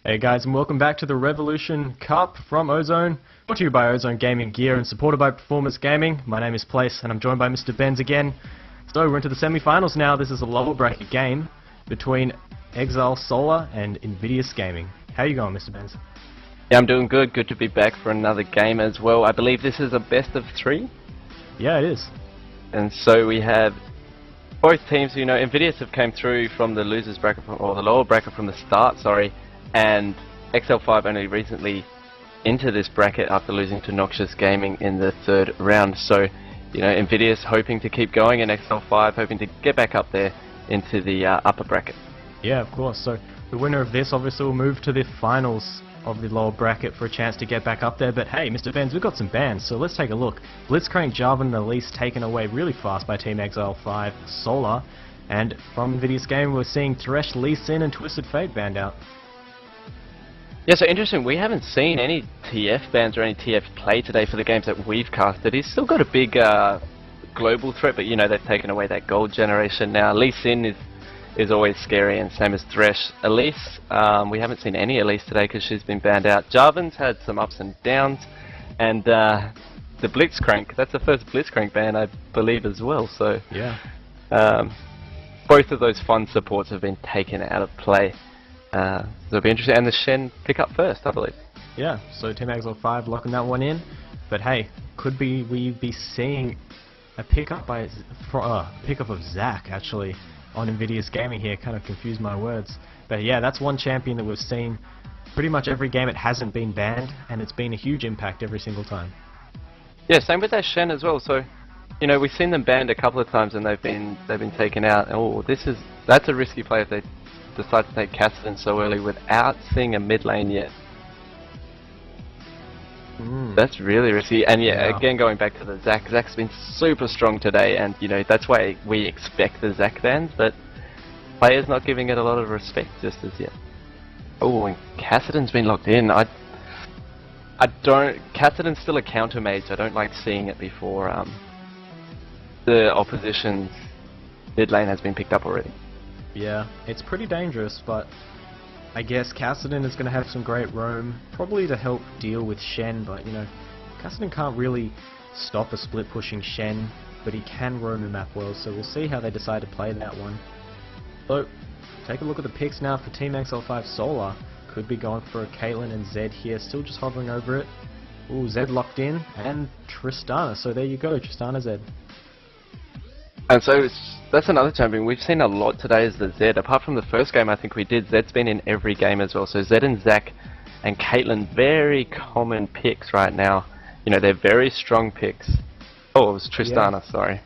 Hey guys, and welcome back to the Revolution Cup from Ozone, brought to you by Ozone Gaming Gear and supported by Performance Gaming. My name is Place and I'm joined by Mr. Benz again. So we're into the semi-finals now. This is a lower bracket game between Exile Solar and Invidious Gaming. How you going, Mr. Benz? Yeah, I'm doing good. Good to be back for another game as well. I believe this is a best of 3. Yeah, it is. And so we have both teams. You know, Invidious have came through from the losers bracket, or the lower bracket from the start, sorry. And XL5 only recently into this bracket after losing to Noxious Gaming in the 3rd round. So, you know, Invidious hoping to keep going and XL5 hoping to get back up there into the upper bracket. Yeah, of course. So the winner of this obviously will move to the finals of the lower bracket for a chance to get back up there. But hey, Mr. Benz, we've got some bans, so let's take a look. Blitzcrank, Jarvan and Elise taken away really fast by Team Exile 5 Solar. And from Invidious Gaming, we're seeing Thresh, Lee Sin and Twisted Fate banned out. Yeah, so interesting, we haven't seen any TF bans or any TF play today for the games that we've casted. He's still got a big global threat, but you know, they've taken away that gold generation now. Lee Sin is always scary, and same as Thresh. Elise, we haven't seen any Elise today because she's been banned out. Jarvan's had some ups and downs, and the Blitzcrank, that's the first Blitzcrank ban I believe as well, so yeah. Both of those fun supports have been taken out of play. So it'll be interesting, and the Shen pick up first, I believe. Yeah, so Team Exile 5 locking that one in, but hey, could we be seeing a pickup of Zac actually on Invidious Gaming here? Kind of confused my words, but yeah, that's one champion that we've seen pretty much every game it hasn't been banned, and it's been a huge impact every single time. Yeah, same with that Shen as well. So, you know, we've seen them banned a couple of times and they've been taken out. Oh, that's a risky play if they decide to take Kassadin so early without seeing a mid lane yet. That's really risky. And yeah, again going back to the Zac, Zac's been super strong today, and you know, that's why we expect the Zac bans, but players not giving it a lot of respect just as yet. Oh, and Kassadin's been locked in. Kassadin's still a counter mage. I don't like seeing it before the opposition's mid lane has been picked up already. Yeah, it's pretty dangerous, but I guess Kassadin is going to have some great roam, probably to help deal with Shen, but you know, Kassadin can't really stop a split pushing Shen, but he can roam the map well, so we'll see how they decide to play that one. So, take a look at the picks now for Team XL5 Solar. Could be going for a Caitlyn and Zed here, still just hovering over it. Ooh, Zed locked in, and Tristana, so there you go, Tristana Zed. And so that's another champion we've seen a lot today is the Zed. Apart from the first game I think we did, Zed's been in every game as well. So Zed and Zac and Caitlyn, very common picks right now. You know, they're very strong picks. Oh, it was Tristana, yeah. Sorry.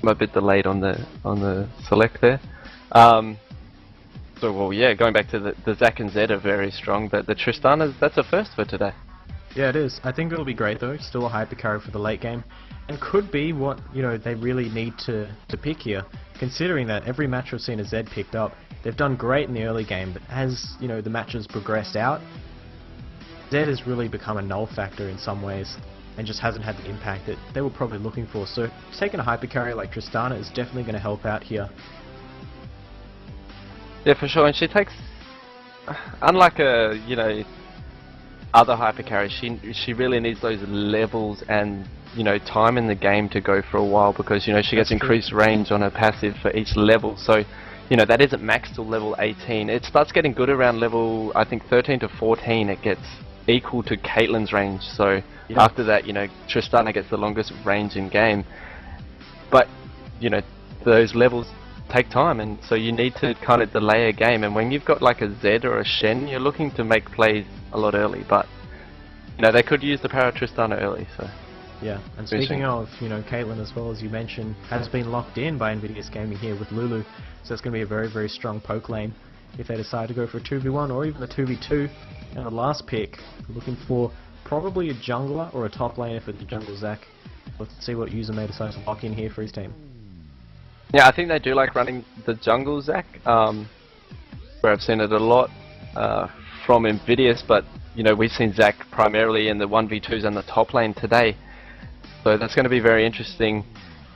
I'm a bit delayed on the select there. So well, yeah, going back to the Zac and Zed are very strong, but the Tristana, that's a first for today. Yeah, it is. I think it'll be great though. Still a hyper carry for the late game, and could be what, you know, they really need to pick here. Considering that every match we've seen a Zed picked up, they've done great in the early game, but as you know the matches progressed out, Zed has really become a null factor in some ways, and just hasn't had the impact that they were probably looking for. So taking a hyper carry like Tristana is definitely going to help out here. Yeah, for sure, and she takes, unlike you know, other hyper carries, she really needs those levels and, you know, time in the game to go for a while, because you know she gets increased range on her passive for each level. So you know that isn't maxed till level 18. It starts getting good around level, I think 13 to 14. It gets equal to Caitlyn's range. So yeah, after that, you know, Tristana gets the longest range in game. But you know, those levels take time, and so you need to kind of delay a game. And when you've got like a Zed or a Shen, you're looking to make plays a lot early, but you know, they could use the power of Tristana early. So yeah, and speaking of, you know, Caitlyn as well, as you mentioned, has been locked in by Invidious Gaming here with Lulu, so it's going to be a very, very strong poke lane if they decide to go for a 2v1 or even a 2v2. And the last pick, looking for probably a jungler or a top lane if it's a jungle Zac. Let's see what user may decide to lock in here for his team. Yeah, I think they do like running the jungle Zac, where I've seen it a lot from Invidious, but you know, we've seen Zac primarily in the 1v2s and the top lane today, so that's going to be very interesting.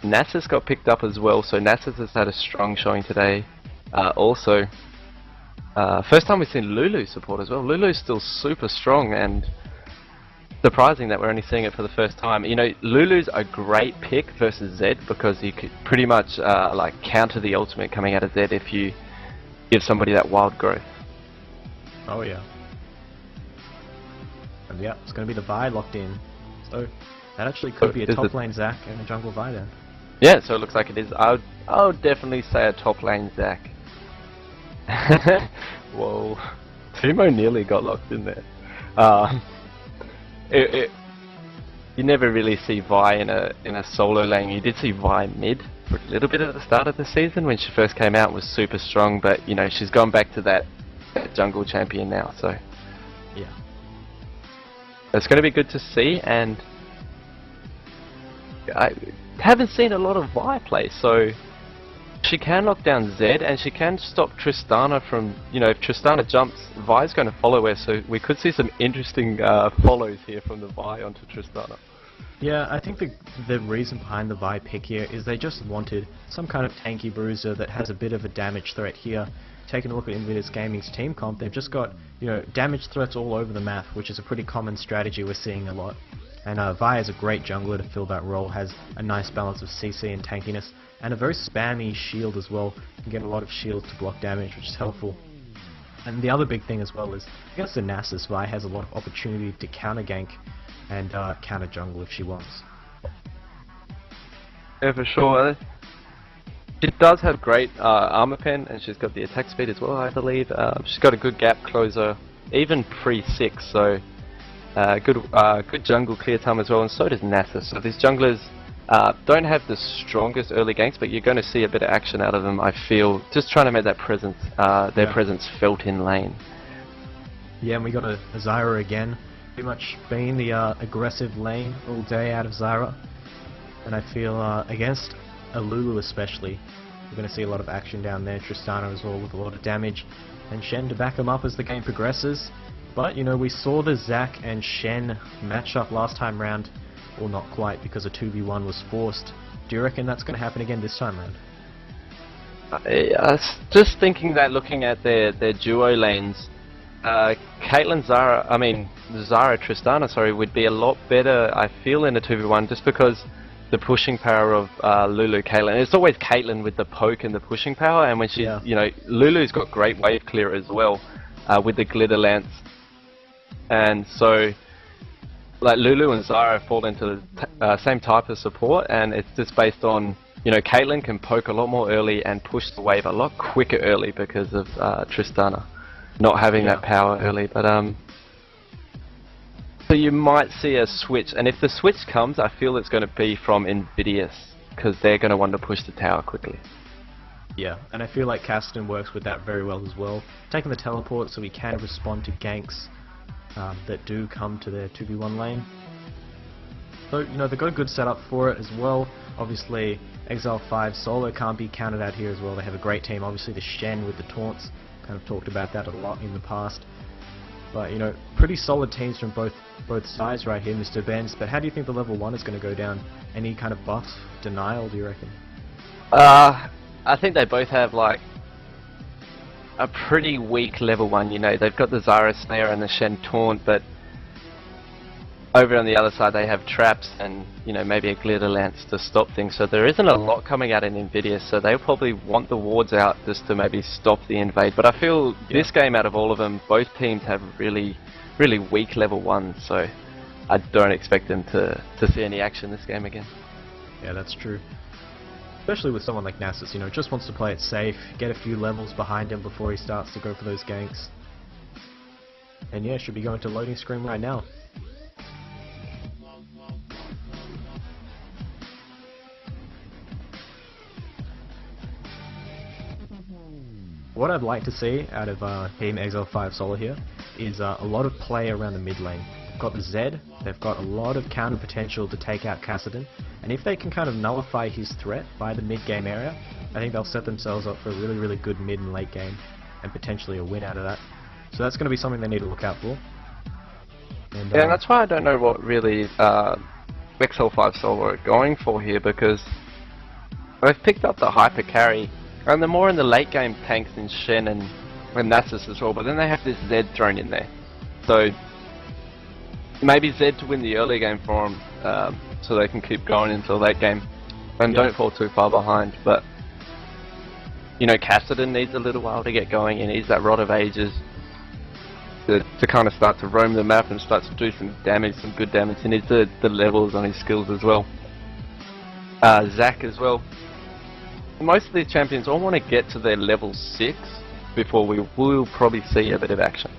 Nasus got picked up as well, so Nasus has had a strong showing today also. First time we've seen Lulu support as well. Lulu's still super strong, and surprising that we're only seeing it for the first time. You know, Lulu's a great pick versus Zed because you could pretty much like counter the ultimate coming out of Zed if you give somebody that wild growth. Oh yeah. And yeah, it's going to be the Vi locked in. So that actually could be a top lane Zac and a jungle Vi then. Yeah, so it looks like it is. I would definitely say a top lane Zac. Whoa, Timo nearly got locked in there. You never really see Vi in a solo lane. You did see Vi mid for a little bit at the start of the season when she first came out, was super strong, but you know she's gone back to that jungle champion now. So yeah, it's going to be good to see, and I haven't seen a lot of Vi play, so she can knock down Zed and she can stop Tristana from, you know, if Tristana jumps, Vi's going to follow her, so we could see some interesting follows here from the Vi onto Tristana. Yeah, I think the reason behind the Vi pick here is they just wanted some kind of tanky bruiser that has a bit of a damage threat here. Taking a look at Invidious Gaming's team comp, they've just got, you know, damage threats all over the map, which is a pretty common strategy we're seeing a lot. And Vi is a great jungler to fill that role, has a nice balance of CC and tankiness, and a very spammy shield as well. You can get a lot of shields to block damage, which is helpful. And the other big thing as well is, against the Nasus, Vi has a lot of opportunity to counter gank and counter jungle if she wants. Yeah, for sure. She does have great armor pen, and she's got the attack speed as well, I believe. She's got a good gap closer, even pre-6, so good jungle clear time as well, and so does Nasus. So these junglers don't have the strongest early ganks, but you're going to see a bit of action out of them, I feel, just trying to make that presence, their presence felt in lane. Yeah, and we got a Zyra again, pretty much being the aggressive lane all day out of Zyra. And I feel against a Lulu especially, we're going to see a lot of action down there. Tristana as well with a lot of damage, and Shen to back him up as the game progresses. But, you know, we saw the Zac and Shen matchup last time round, or not quite, because a 2v1 was forced. Do you reckon that's going to happen again this time round? I was just thinking that looking at their duo lanes, Zara Tristana, sorry, would be a lot better, I feel, in a 2v1, just because the pushing power of Lulu Caitlyn. It's always Caitlyn with the poke and the pushing power, and when she's, you know, Lulu's got great wave clear as well, with the glitter lance. And so, like, Lulu and Zyra fall into the same type of support, and it's just based on, you know, Caitlyn can poke a lot more early and push the wave a lot quicker early because of Tristana not having that power early. But so you might see a switch, and if the switch comes, I feel it's going to be from Invidious, because they're going to want to push the tower quickly. Yeah, and I feel like Cassidy works with that very well as well, taking the teleport so he can respond to ganks that do come to their 2v1 lane. So, you know, they've got a good setup for it as well. Obviously, Exile 5 solo can't be counted out here as well. They have a great team. Obviously, the Shen with the taunts, kind of talked about that a lot in the past. But, you know, pretty solid teams from both sides right here, Mr. Benz. But how do you think the level 1 is going to go down? Any kind of buff denial, do you reckon? I think they both have, like, a pretty weak level 1, you know. They've got the Zyra Snare and the Shen Taunt, but over on the other side they have traps and, you know, maybe a glitter lance to stop things. So there isn't a lot coming out in Invidious, so they'll probably want the wards out just to maybe stop the invade. But I feel this game, out of all of them, both teams have really weak level 1, so I don't expect them to see any action this game again. Yeah, that's true. Especially with someone like Nasus, you know, just wants to play it safe, get a few levels behind him before he starts to go for those ganks. And yeah, should be going to loading screen right now. What I'd like to see out of Team Exile 5 solo here is a lot of play around the mid lane. They've got the Zed, they've got a lot of counter potential to take out Cassidy, and if they can kind of nullify his threat by the mid game area, I think they'll set themselves up for a really good mid and late game, and potentially a win out of that. So that's going to be something they need to look out for. And, yeah, and that's why I don't know what really Exile 5 solo are going for here, because they've picked up the hyper carry, and the more in the late game tanks in Shen and and Nasus as well, but then they have this Zed thrown in there. So maybe Zed to win the early game for them, so they can keep going until late game and don't fall too far behind. But you know, Cassidy needs a little while to get going. He needs that Rod of Ages to kind of start to roam the map and start to do some damage, some good damage. He needs the levels on his skills as well. Zac as well. Most of these champions all want to get to their level 6 before we will probably see a bit of action.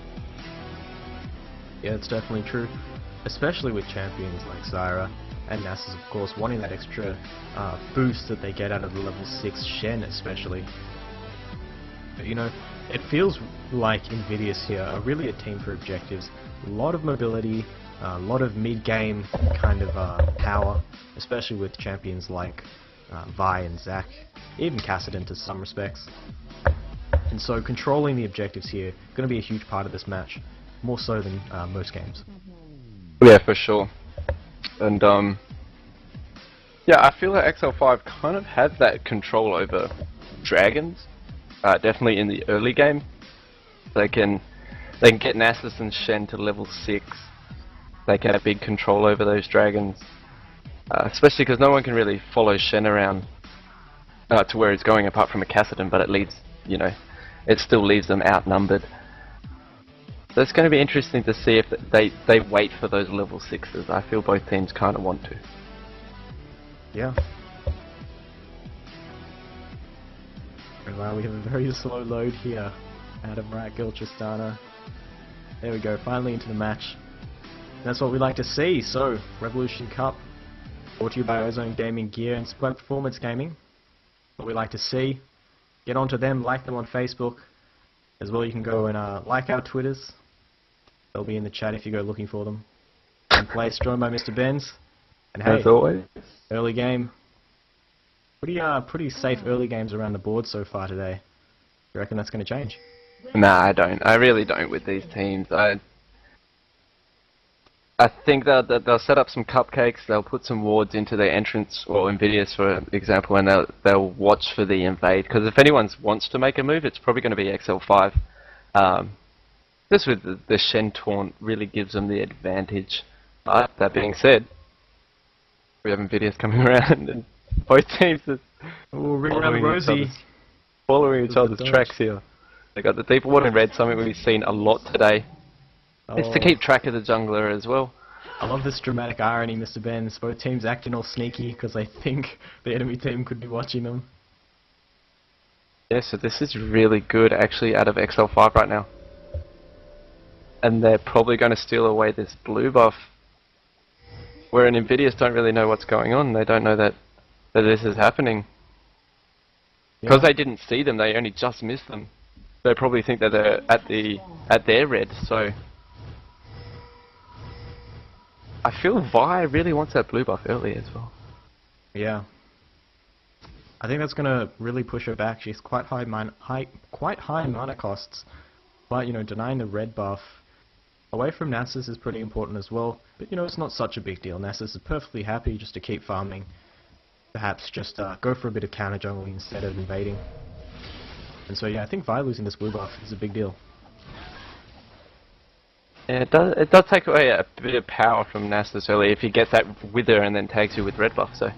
Yeah, it's definitely true. Especially with champions like Zyra and Nasus, of course, wanting that extra boost that they get out of the level 6 Shen especially. But, you know, it feels like Invidious here are really a team for objectives. A lot of mobility, a lot of mid-game kind of power, especially with champions like Vi and Zac, even Cassidy to some respects. And so controlling the objectives here going to be a huge part of this match, more so than most games. Yeah, for sure. And yeah, I feel like XL5 kind of have that control over dragons. Definitely in the early game, they can get Nasus and Shen to level 6. They can have big control over those dragons, especially because no one can really follow Shen around to where he's going apart from a Cassidy, but it leads, you know, it still leaves them outnumbered. So it's going to be interesting to see if they wait for those level 6s. I feel both teams kind of want to. Yeah. And wow, we have a very slow load here. Adam Ratgill, Tristana. There we go, finally into the match. That's what we like to see. So, Revolution Cup, brought to you by Ozone Gaming Gear and Split Performance Gaming. What we like to see. Get onto them, like them on Facebook. As well, you can go and like our Twitters. They'll be in the chat if you go looking for them. And place joined by Mr. Benz. And hey, as always, early game. Pretty safe early games around the board so far today. You reckon that's going to change? Nah, I don't. I really don't with these teams. I think they'll set up some cupcakes. They'll put some wards into their entrance, or Invidious for example, and they'll watch for the invade. Because if anyone wants to make a move, it's probably going to be XL5. Just with the Shen taunt really gives them the advantage. But that being said, we have Invidious coming around, and both teams are following each other's tracks here. They got the deep water in red, something we've seen a lot today. It's to keep track of the jungler as well. I love this dramatic irony, Mr. Benz. Both teams acting all sneaky because they think the enemy team could be watching them. Yeah, so this is really good actually out of XL5 right now. And they're probably going to steal away this blue buff. Where an Invidious don't really know what's going on. They don't know that this is happening. Because they didn't see them, they only just missed them. They probably think that they're at their red, so I feel Vi really wants that blue buff early as well. Yeah. I think that's gonna really push her back. She's quite high mana costs. But you know, denying the red buff away from Nasus is pretty important as well. But you know, it's not such a big deal. Nasus is perfectly happy just to keep farming. Perhaps just go for a bit of counter jungling instead of invading. And so yeah, I think Vi losing this blue buff is a big deal. Yeah, it does take away a bit of power from Nasus early if he gets that wither and then tags you with red buff. So,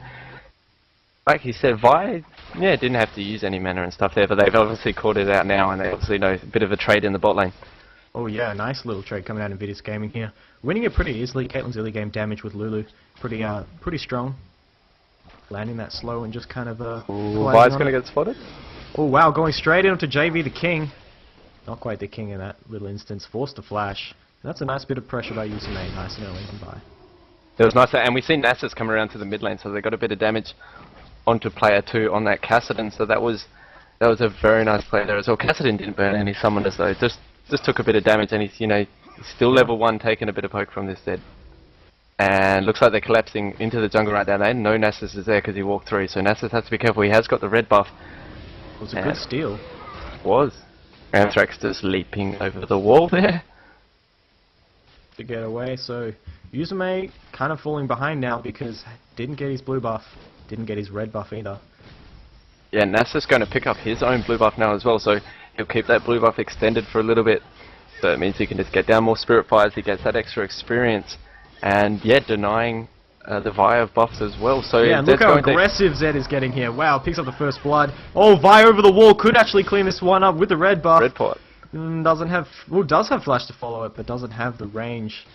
like he said, Vi, yeah, didn't have to use any mana and stuff there, but they've obviously called it out now, and they obviously know a bit of a trade in the bot lane. Oh yeah, nice little trade coming out in Invidious Gaming here. Winning it pretty easily. Caitlyn's early game damage with Lulu, pretty strong. Landing that slow and just kind of Vi's gonna get spotted. Oh wow, going straight into JV the King. Not quite the King in that little instance. Forced to flash. That's a nice bit of pressure by using a nice and early and by. It was nice, and we've seen Nasus come around to the mid lane, so they got a bit of damage onto player 2 on that Cassidy. So that was a very nice play there as well. Cassidy didn't burn any summoners though. Just took a bit of damage, and he's still level 1, taking a bit of poke from this Zed. And looks like they're collapsing into the jungle right down there. No Nasus is there because he walked through, so Nasus has to be careful. He has got the red buff. It was a good steal. It was. Anthrax just leaping over the wall there to get away. So Yuzume kind of falling behind now because didn't get his blue buff, didn't get his red buff either. Yeah, Nasus going to pick up his own blue buff now as well, so he'll keep that blue buff extended for a little bit. So it means he can just get down more Spirit Fires, he gets that extra experience. And yeah, denying the Vi of buffs as well. So yeah, and look how aggressive Zed is getting here. Wow, picks up the first blood. Oh, Vi over the wall could actually clean this one up with the red buff. Red pot. Doesn't have, well, does have flash to follow it, but doesn't have the range.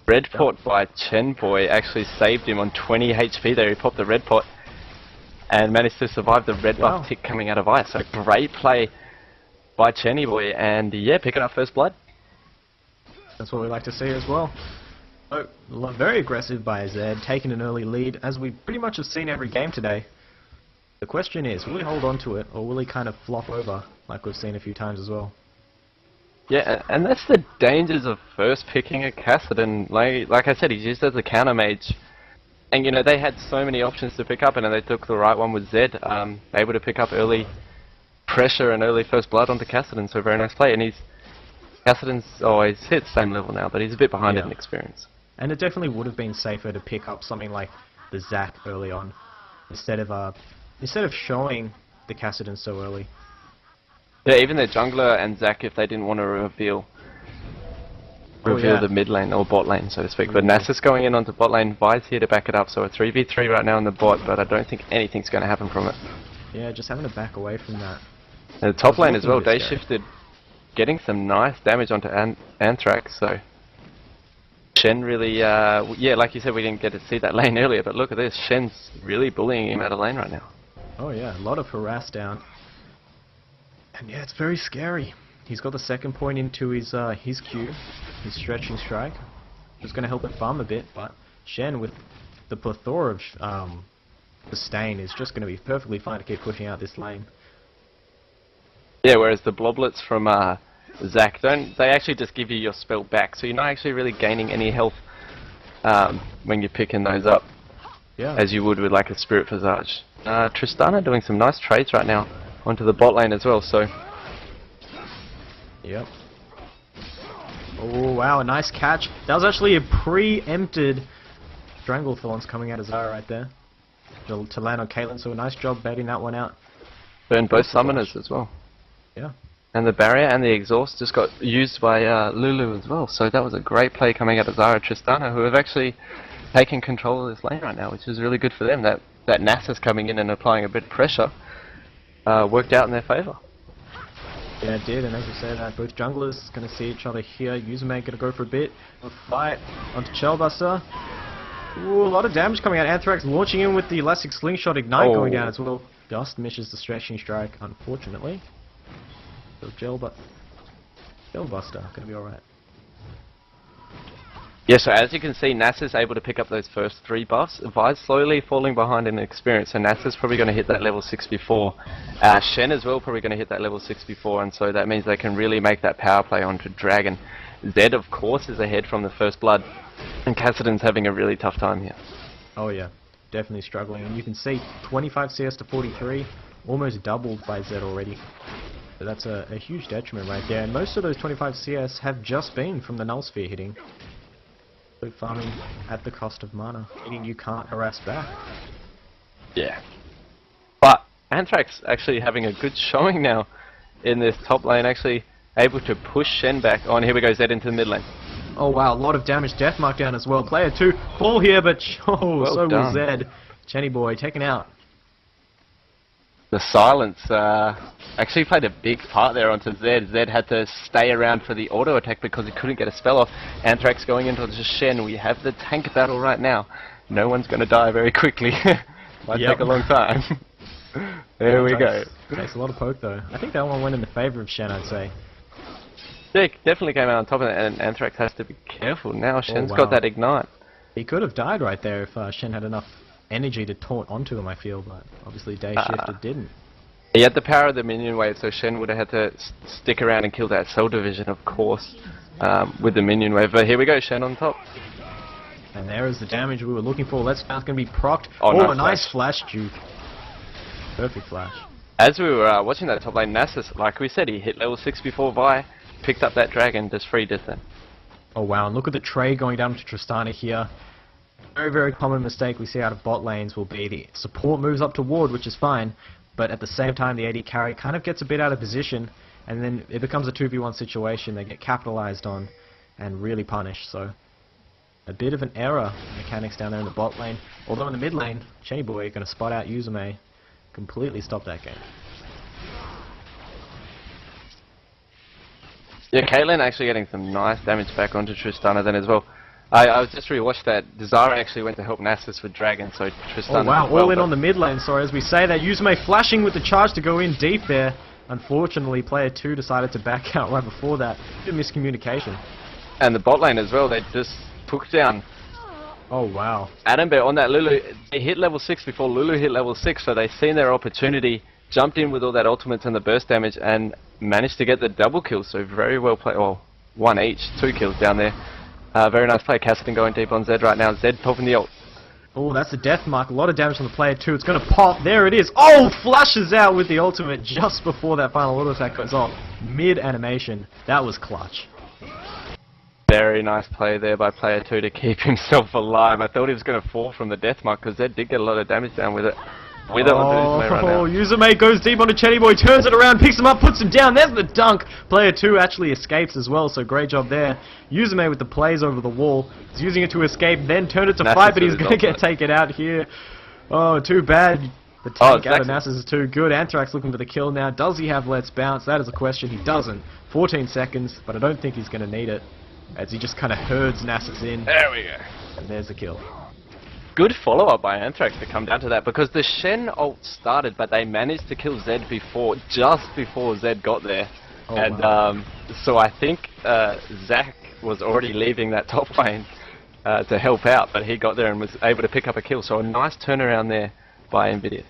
Red pot by Chen Boy actually saved him on 20 HP there. He popped the red pot and managed to survive the red buff tick coming out of ice. So great play by Chenny Boy, and yeah, picking up first blood. That's what we like to see as well. Oh, very aggressive by Zed, taking an early lead, as we pretty much have seen every game today. The question is, will he hold on to it, or will he kind of flop over, like we've seen a few times as well? Yeah, and that's the dangers of first picking a Kassadin. Like I said, he's used as a counter mage. And you know, they had so many options to pick up, and then they took the right one with Zed, able to pick up early pressure and early first blood onto Kassadin, so very nice play. And Kassadin's, he's hit the same level now, but he's a bit behind in experience. And it definitely would have been safer to pick up something like the Zac early on, instead of showing the Kassadin so early. Yeah, even the jungler and Zac, if they didn't want to reveal the mid lane or bot lane, so to speak. But Nasus going in onto bot lane, Vi's here to back it up, so a 3v3 right now on the bot, but I don't think anything's going to happen from it. Yeah, just having to back away from that. And the top lane as well, they shifted, getting some nice damage onto Anthrax, so Shen really, yeah, like you said, we didn't get to see that lane earlier, but look at this, Shen's really bullying him out of lane right now. Oh yeah, a lot of harass down. And yeah, it's very scary. He's got the second point into his Q, his stretching strike, which is going to help him farm a bit, but Shen with the plethora of sustain is just going to be perfectly fine to keep pushing out this lane. Yeah, whereas the bloblets from Zac, they actually just give you your spell back, so you're not actually really gaining any health when you're picking those up, as you would with like a Spirit Visage. Tristana doing some nice trades right now onto the bot lane as well, so... Yep. Oh wow, a nice catch. That was actually a preempted Stranglethorns coming out of Zara right there. To land on Caitlyn, so a nice job baiting that one out. Burned both summoners as well. Yeah. And the barrier and the exhaust just got used by Lulu as well, so that was a great play coming out of Zara Tristana, who have actually taken control of this lane right now, which is really good for them. That Nasus coming in and applying a bit of pressure worked out in their favour. Yeah, it did, and as you said, both junglers going to see each other here. Yuzume going to go for a bit of fight onto Chellbuster. Ooh, a lot of damage coming out. Anthrax launching in with the Elastic Slingshot Ignite going down as well. Just misses the stretching strike, unfortunately. So Chellbuster going to be alright. Yeah, so as you can see, Nasus able to pick up those first 3 buffs. Vi's slowly falling behind in experience, so Nasus probably going to hit that level 6 before. Shen as well probably going to hit that level 6 before, and so that means they can really make that power play onto Dragon. Zed, of course, is ahead from the first blood, and Kassadin's having a really tough time here. Oh yeah, definitely struggling, and you can see 25 CS to 43, almost doubled by Zed already. So that's a huge detriment right there, and most of those 25 CS have just been from the Null Sphere hitting. So farming at the cost of mana, meaning you can't harass back. Yeah. But Anthrax actually having a good showing now in this top lane, actually able to push Shen back. Oh, and here we go, Zed into the mid lane. Oh wow, a lot of damage, death mark down as well. Player 2, fall here, but well so done. will Zed. Chenny boy taken out. The silence actually played a big part there onto Zed. Zed had to stay around for the auto attack because he couldn't get a spell off. Anthrax going into the Shen. We have the tank battle right now. No one's going to die very quickly. Might take a long time. There we go. Takes a lot of poke though. I think that one went in the favour of Shen, I'd say. Yeah, definitely came out on top of it, and Anthrax has to be careful now. Shen's got that ignite. He could have died right there if Shen had enough energy to taunt onto him, I feel, but obviously Day Shifted didn't. He had the power of the minion wave, so Shen would have had to stick around and kill that Cell Division, of course, with the minion wave. But here we go, Shen on top. And there is the damage we were looking for. Let's now going to be procced. Oh, a nice flash juke. Perfect flash. As we were watching that top lane, Nasus, like we said, he hit level 6 before Vi, picked up that dragon, just freed it then. Oh wow, and look at the trade going down to Tristana here. Very, very common mistake we see out of bot lanes will be the support moves up to ward, which is fine, but at the same time the AD carry kind of gets a bit out of position, and then it becomes a 2v1 situation. They get capitalized on and really punished. So a bit of an error mechanics down there in the bot lane. Although in the mid lane, Chenny Boy going to spot out Ozone, completely stop that game. Yeah, Caitlyn actually getting some nice damage back onto Tristana then as well. I was just rewatched that. Zara actually went to help Nasus with Dragon, so Tristana... Oh wow, as well, all in on the mid lane, sorry, as we say that. Ozone flashing with the charge to go in deep there. Unfortunately, player 2 decided to back out right before that. Bit of miscommunication. And the bot lane as well, they just took down Oh wow. Adam Bear on that Lulu. They hit level 6 before Lulu hit level 6, so they seen their opportunity, jumped in with all that ultimates and the burst damage, and managed to get the double kill. So very well played. Well, one each, 2 kills down there. Very nice play. Cassidy going deep on Zed right now. Zed popping the ult. Oh, that's the death mark. A lot of damage on the player too. It's going to pop. There it is. Oh, flushes out with the ultimate just before that final auto attack goes off. Mid animation. That was clutch. Very nice play there by player 2 to keep himself alive. I thought he was going to fall from the death mark because Zed did get a lot of damage down with it. With it on Ozone right now. Ozone goes deep onto Chenny Boy, turns it around, picks him up, puts him down. There's the dunk. Player 2 actually escapes as well, so great job there. Ozone with the plays over the wall. He's using it to escape, then turn it to fight, but he's going to get taken out here. Oh, too bad. The tank out of Nasus is too good. Anthrax looking for the kill now. Does he have Let's Bounce? That is a question. He doesn't. 14 seconds, but I don't think he's going to need it, as he just kind of herds Nasus in. There we go. And there's the kill. Good follow-up by Anthrax to come down to that, because the Shen ult started, but they managed to kill Zed just before Zed got there. Oh, and wow. So I think Zach was already leaving that top lane to help out, but he got there and was able to pick up a kill. So a nice turnaround there by Invidious.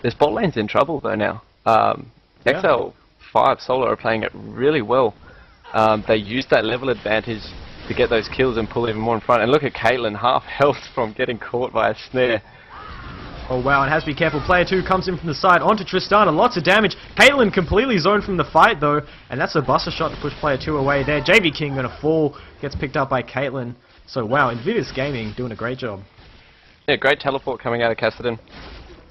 This bot lane's in trouble though now. XL5 Solo are playing it really well. They used that level advantage to get those kills and pull even more in front. And look at Caitlyn, half health from getting caught by a snare. Oh wow, and has to be careful. Player 2 comes in from the side onto Tristana, lots of damage. Caitlyn completely zoned from the fight though, and that's a buster shot to push player 2 away there. JV King gonna fall, gets picked up by Caitlyn. So wow, Invidious Gaming doing a great job. Yeah, great teleport coming out of Cassidy.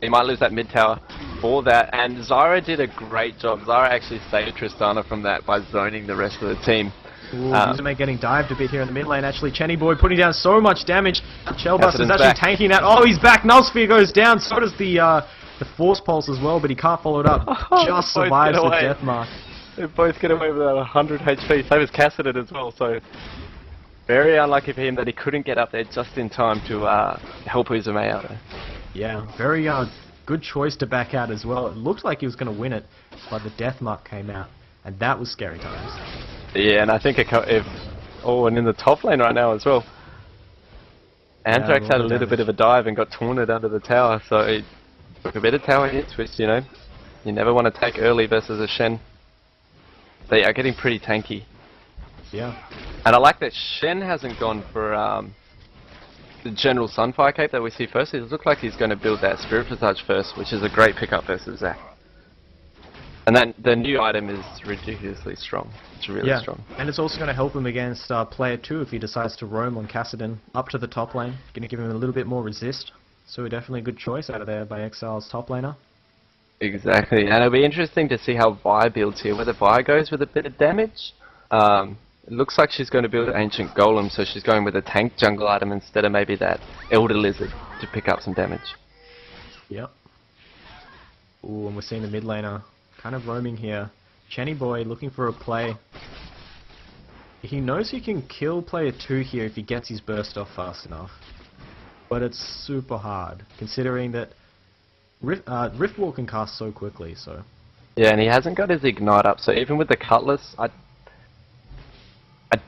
He might lose that mid tower for that, and Zara did a great job. Zara actually saved Tristana from that by zoning the rest of the team. Ooh, Ozone getting dived a bit here in the mid lane actually. Chenny Boy putting down so much damage. Shellbuster's actually tanking that. Oh, he's back. Nullsphere goes down. So does the Force Pulse as well, but he can't follow it up. Just survives the death mark. They both get away with about 100 HP. Same as Cassidy as well, so very unlucky for him that he couldn't get up there just in time to help Ozone out. Yeah, very good choice to back out as well. It looked like he was going to win it, but the death mark came out, and that was scary times. Yeah, and I think and in the top lane right now as well. Anthrax had a little bit of a dive and got taunted under the tower, so he took a bit of tower hits, which, you know, you never want to take early versus a Shen. They are getting pretty tanky. Yeah. And I like that Shen hasn't gone for the general Sunfire cape that we see first. It looks like he's going to build that Spirit Visage first, which is a great pickup versus Zac. And then the new item is ridiculously strong. It's really strong. And it's also going to help him against player 2 if he decides to roam on Cassidy up to the top lane. Going to give him a little bit more resist. So definitely a good choice out of there by Exile's top laner. Exactly. And it'll be interesting to see how Vi builds here. Whether Vi goes with a bit of damage. It looks like she's going to build an Ancient Golem, so she's going with a tank jungle item instead of maybe that Elder Lizard to pick up some damage. Yep. Ooh, and we're seeing the mid laner kind of roaming here. Chenny Boy looking for a play. He knows he can kill player 2 here if he gets his burst off fast enough. But it's super hard, considering that Riftwall can cast so quickly, so... Yeah, and he hasn't got his Ignite up, so even with the Cutlass, I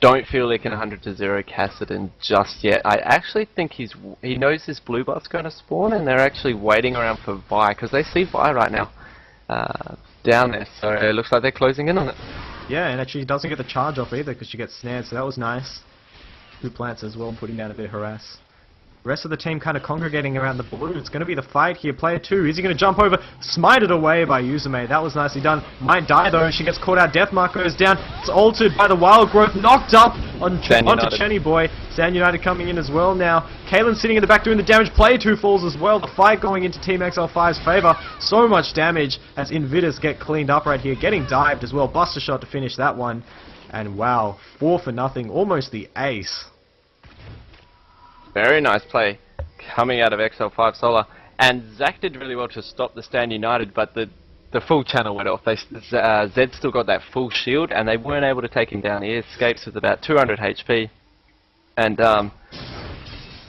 don't feel he can 100 to 0 Cassidy just yet. I actually think he knows his blue buff's going to spawn, and they're actually waiting around for Vi, because they see Vi right now. Down there, so it looks like they're closing in on it. Yeah, and actually doesn't get the charge off either because she gets snared, so that was nice. Good plants as well, putting down a bit of harass. Rest of the team kind of congregating around the blue. It's going to be the fight here. Player 2, is he going to jump over? Smited away by Uzume. That was nicely done. Might die though. She gets caught out. Death Mark goes down. It's altered by the Wild Growth. Knocked up onto Chenny Boy. Stand United coming in as well now. Kalen sitting in the back doing the damage. Player 2 falls as well. The fight going into Team XL5's favor. So much damage as Invidious get cleaned up right here. Getting dived as well. Buster shot to finish that one. And wow, 4-0. Almost the ace. Very nice play coming out of XL5 Solar, and Zach did really well to stop the Stand United, but the full channel went off. Zed still got that full shield, and they weren't able to take him down. He escapes with about 200 HP, and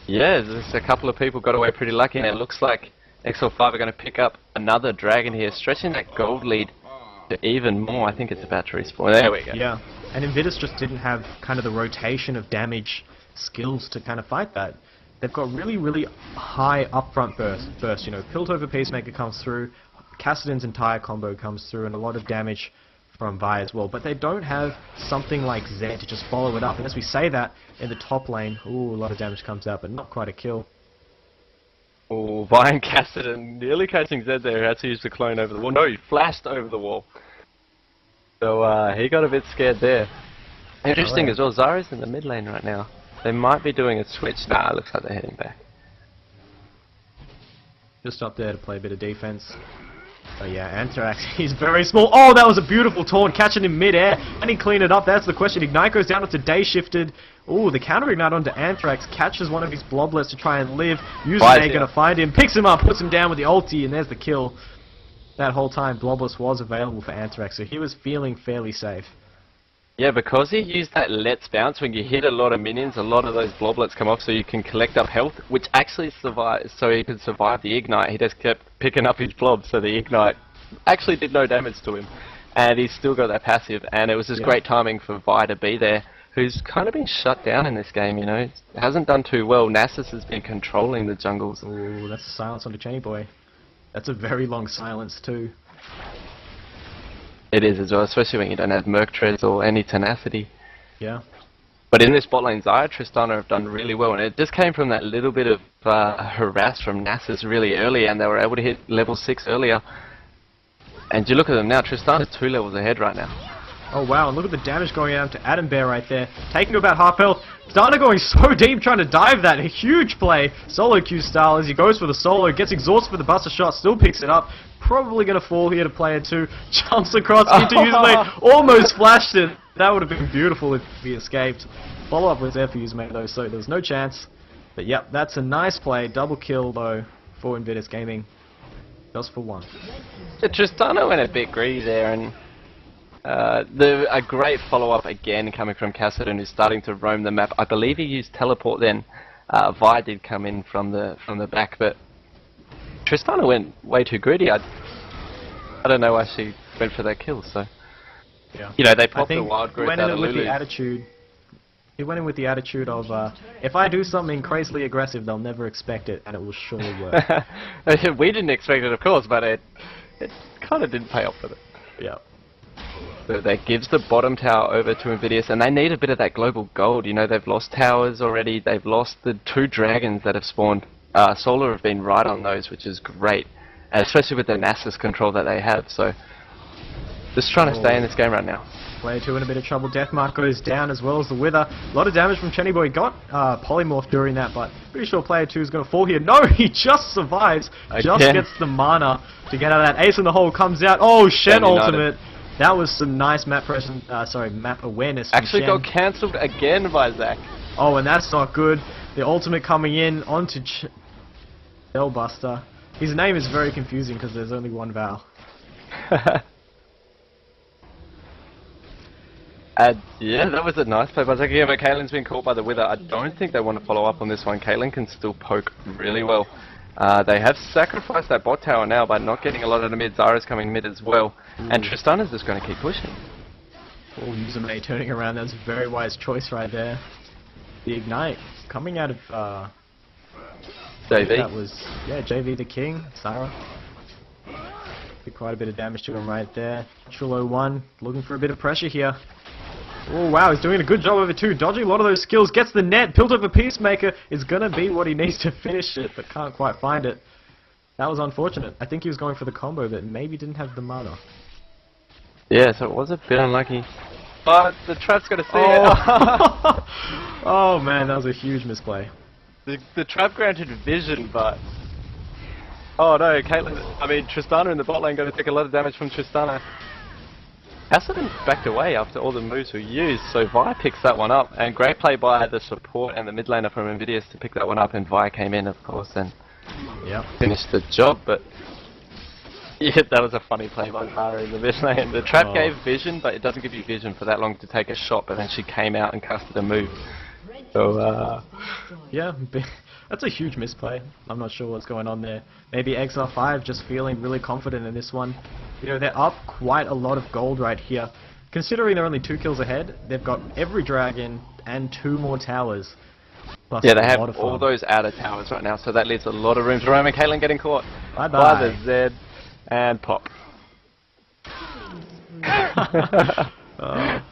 yeah, just a couple of people got away pretty lucky, and it looks like XL5 are going to pick up another dragon here, stretching that gold lead to even more. I think it's about to respawn. There we go. Yeah, and Invidious just didn't have kind of the rotation of damage skills to kind of fight that. They've got really, really high upfront burst. You know, Piltover Peacemaker comes through, Cassidon's entire combo comes through, and a lot of damage from Vi as well. But they don't have something like Zed to just follow it up. And as we say that, in the top lane, ooh, a lot of damage comes out, but not quite a kill. Oh, Vi and Cassidon nearly catching Zed there. He had to use the clone over the wall. No, he flashed over the wall. So he got a bit scared there. Interesting as well, Zara's in the mid lane right now. They might be doing a switch. Nah, looks like they're heading back. Just up there to play a bit of defense. Oh yeah, Anthrax, he's very small. Oh, that was a beautiful taunt, catching him mid-air. And he clean it up? That's the question. Ignite goes down onto Day Shifted. Ooh, the counter Ignite onto Anthrax, catches one of his bloblets to try and live. Uzume gonna find him, picks him up, puts him down with the ulti, and there's the kill. That whole time, Blobless was available for Anthrax, so he was feeling fairly safe. Yeah, because he used that Let's Bounce, when you hit a lot of minions, a lot of those bloblets come off so you can collect up health, which actually survives, so he could survive the Ignite. He just kept picking up his blobs, so the Ignite actually did no damage to him. And he's still got that passive, and it was just great timing for Vi to be there, who's kind of been shut down in this game, you know. Hasn't done too well. Nasus has been controlling the jungles. Ooh, that's a silence on the Chenny Boy. That's a very long silence too. It is as well, especially when you don't have Merc Treads or any tenacity. Yeah. But in this bot lane, Xayah Tristana have done really well, and it just came from that little bit of harass from Nasus really early, and they were able to hit level 6 earlier. And you look at them now, Tristana's 2 levels ahead right now. Oh wow, and look at the damage going out to Adam Bear right there. Taking about half health. Tristana going so deep trying to dive that. A huge play, solo Q style, as he goes for the solo, gets exhausted for the buster shot, still picks it up. Probably going to fall here to player 2. Jumps across into Uzume, almost flashed it. That would have been beautiful if he escaped. Follow up was there for Uzume though, so there was no chance. But yep, that's a nice play. Double kill though for Invidious Gaming. Just for one. Tristana went a bit greedy there, and a great follow-up again coming from Cassidon, who's starting to roam the map. I believe he used teleport then. Vi did come in from the back, but Tristana went way too greedy. I don't know why she went for that kill. So yeah, you know, they popped the wild growth out of Lulu. He went in with the attitude of, if I do something crazily aggressive, they'll never expect it, and it will surely work. We didn't expect it, of course, but it kind of didn't pay off with it. Yeah. So that gives the bottom tower over to Invidious, and they need a bit of that global gold. You know, they've lost towers already. They've lost the 2 dragons that have spawned. Solar have been right on those, which is great, and especially with the Nasus control that they have. So just trying to stay in this game right now. Player 2 in a bit of trouble. Deathmark goes down as well as the Wither. A lot of damage from Chenny Boy. Got Polymorph during that, but pretty sure player 2 is going to fall here. No, he just survives. Just gets the mana to get out of that. Ace in the hole comes out. Oh, Shen ultimate. That was some nice map map awareness. Actually got cancelled again by Zach. Oh, and that's not good. The ultimate coming in onto Hellbuster. His name is very confusing because there's only one vowel. Yeah, that was a nice play by Zach. Yeah, but Kalen's been caught by the Wither. I don't think they want to follow up on this one. Kalen can still poke really well. They have sacrificed that bot tower now by not getting a lot of the mid. Zara's coming mid as well. Ooh. And Tristana's just going to keep pushing. Oh, Uzume turning around. That's a very wise choice right there. The Ignite coming out of JV. That was, yeah, JV the King, Zara. Did quite a bit of damage to him right there. Natural 01, looking for a bit of pressure here. Oh wow, he's doing a good job over two, dodging a lot of those skills, gets the net, built over Peacemaker, is gonna be what he needs to finish it, but can't quite find it. That was unfortunate. I think he was going for the combo, but maybe didn't have the mana. Yeah, so it was a bit unlucky. But the trap's gonna see it. Oh man, that was a huge misplay. The trap granted vision, but... Oh no, Tristana in the bot lane gonna take a lot of damage from Tristana. Kassadin backed away after all the moves were used, so Vi picks that one up, and great play by the support and the mid laner from Invidious to pick that one up, and Vi came in, of course, and finished the job, but yeah, that was a funny play by Zara in the mid lane. The trap gave vision, but it doesn't give you vision for that long to take a shot, but then she came out and casted a move. So, yeah, that's a huge misplay. I'm not sure what's going on there. Maybe XR5 just feeling really confident in this one. You know, they're up quite a lot of gold right here. Considering they're only 2 kills ahead, they've got every dragon and 2 more towers. Plus yeah, they have all those outer towers right now, so that leaves a lot of room for Roam and Caitlyn getting caught by the Zed and Pop.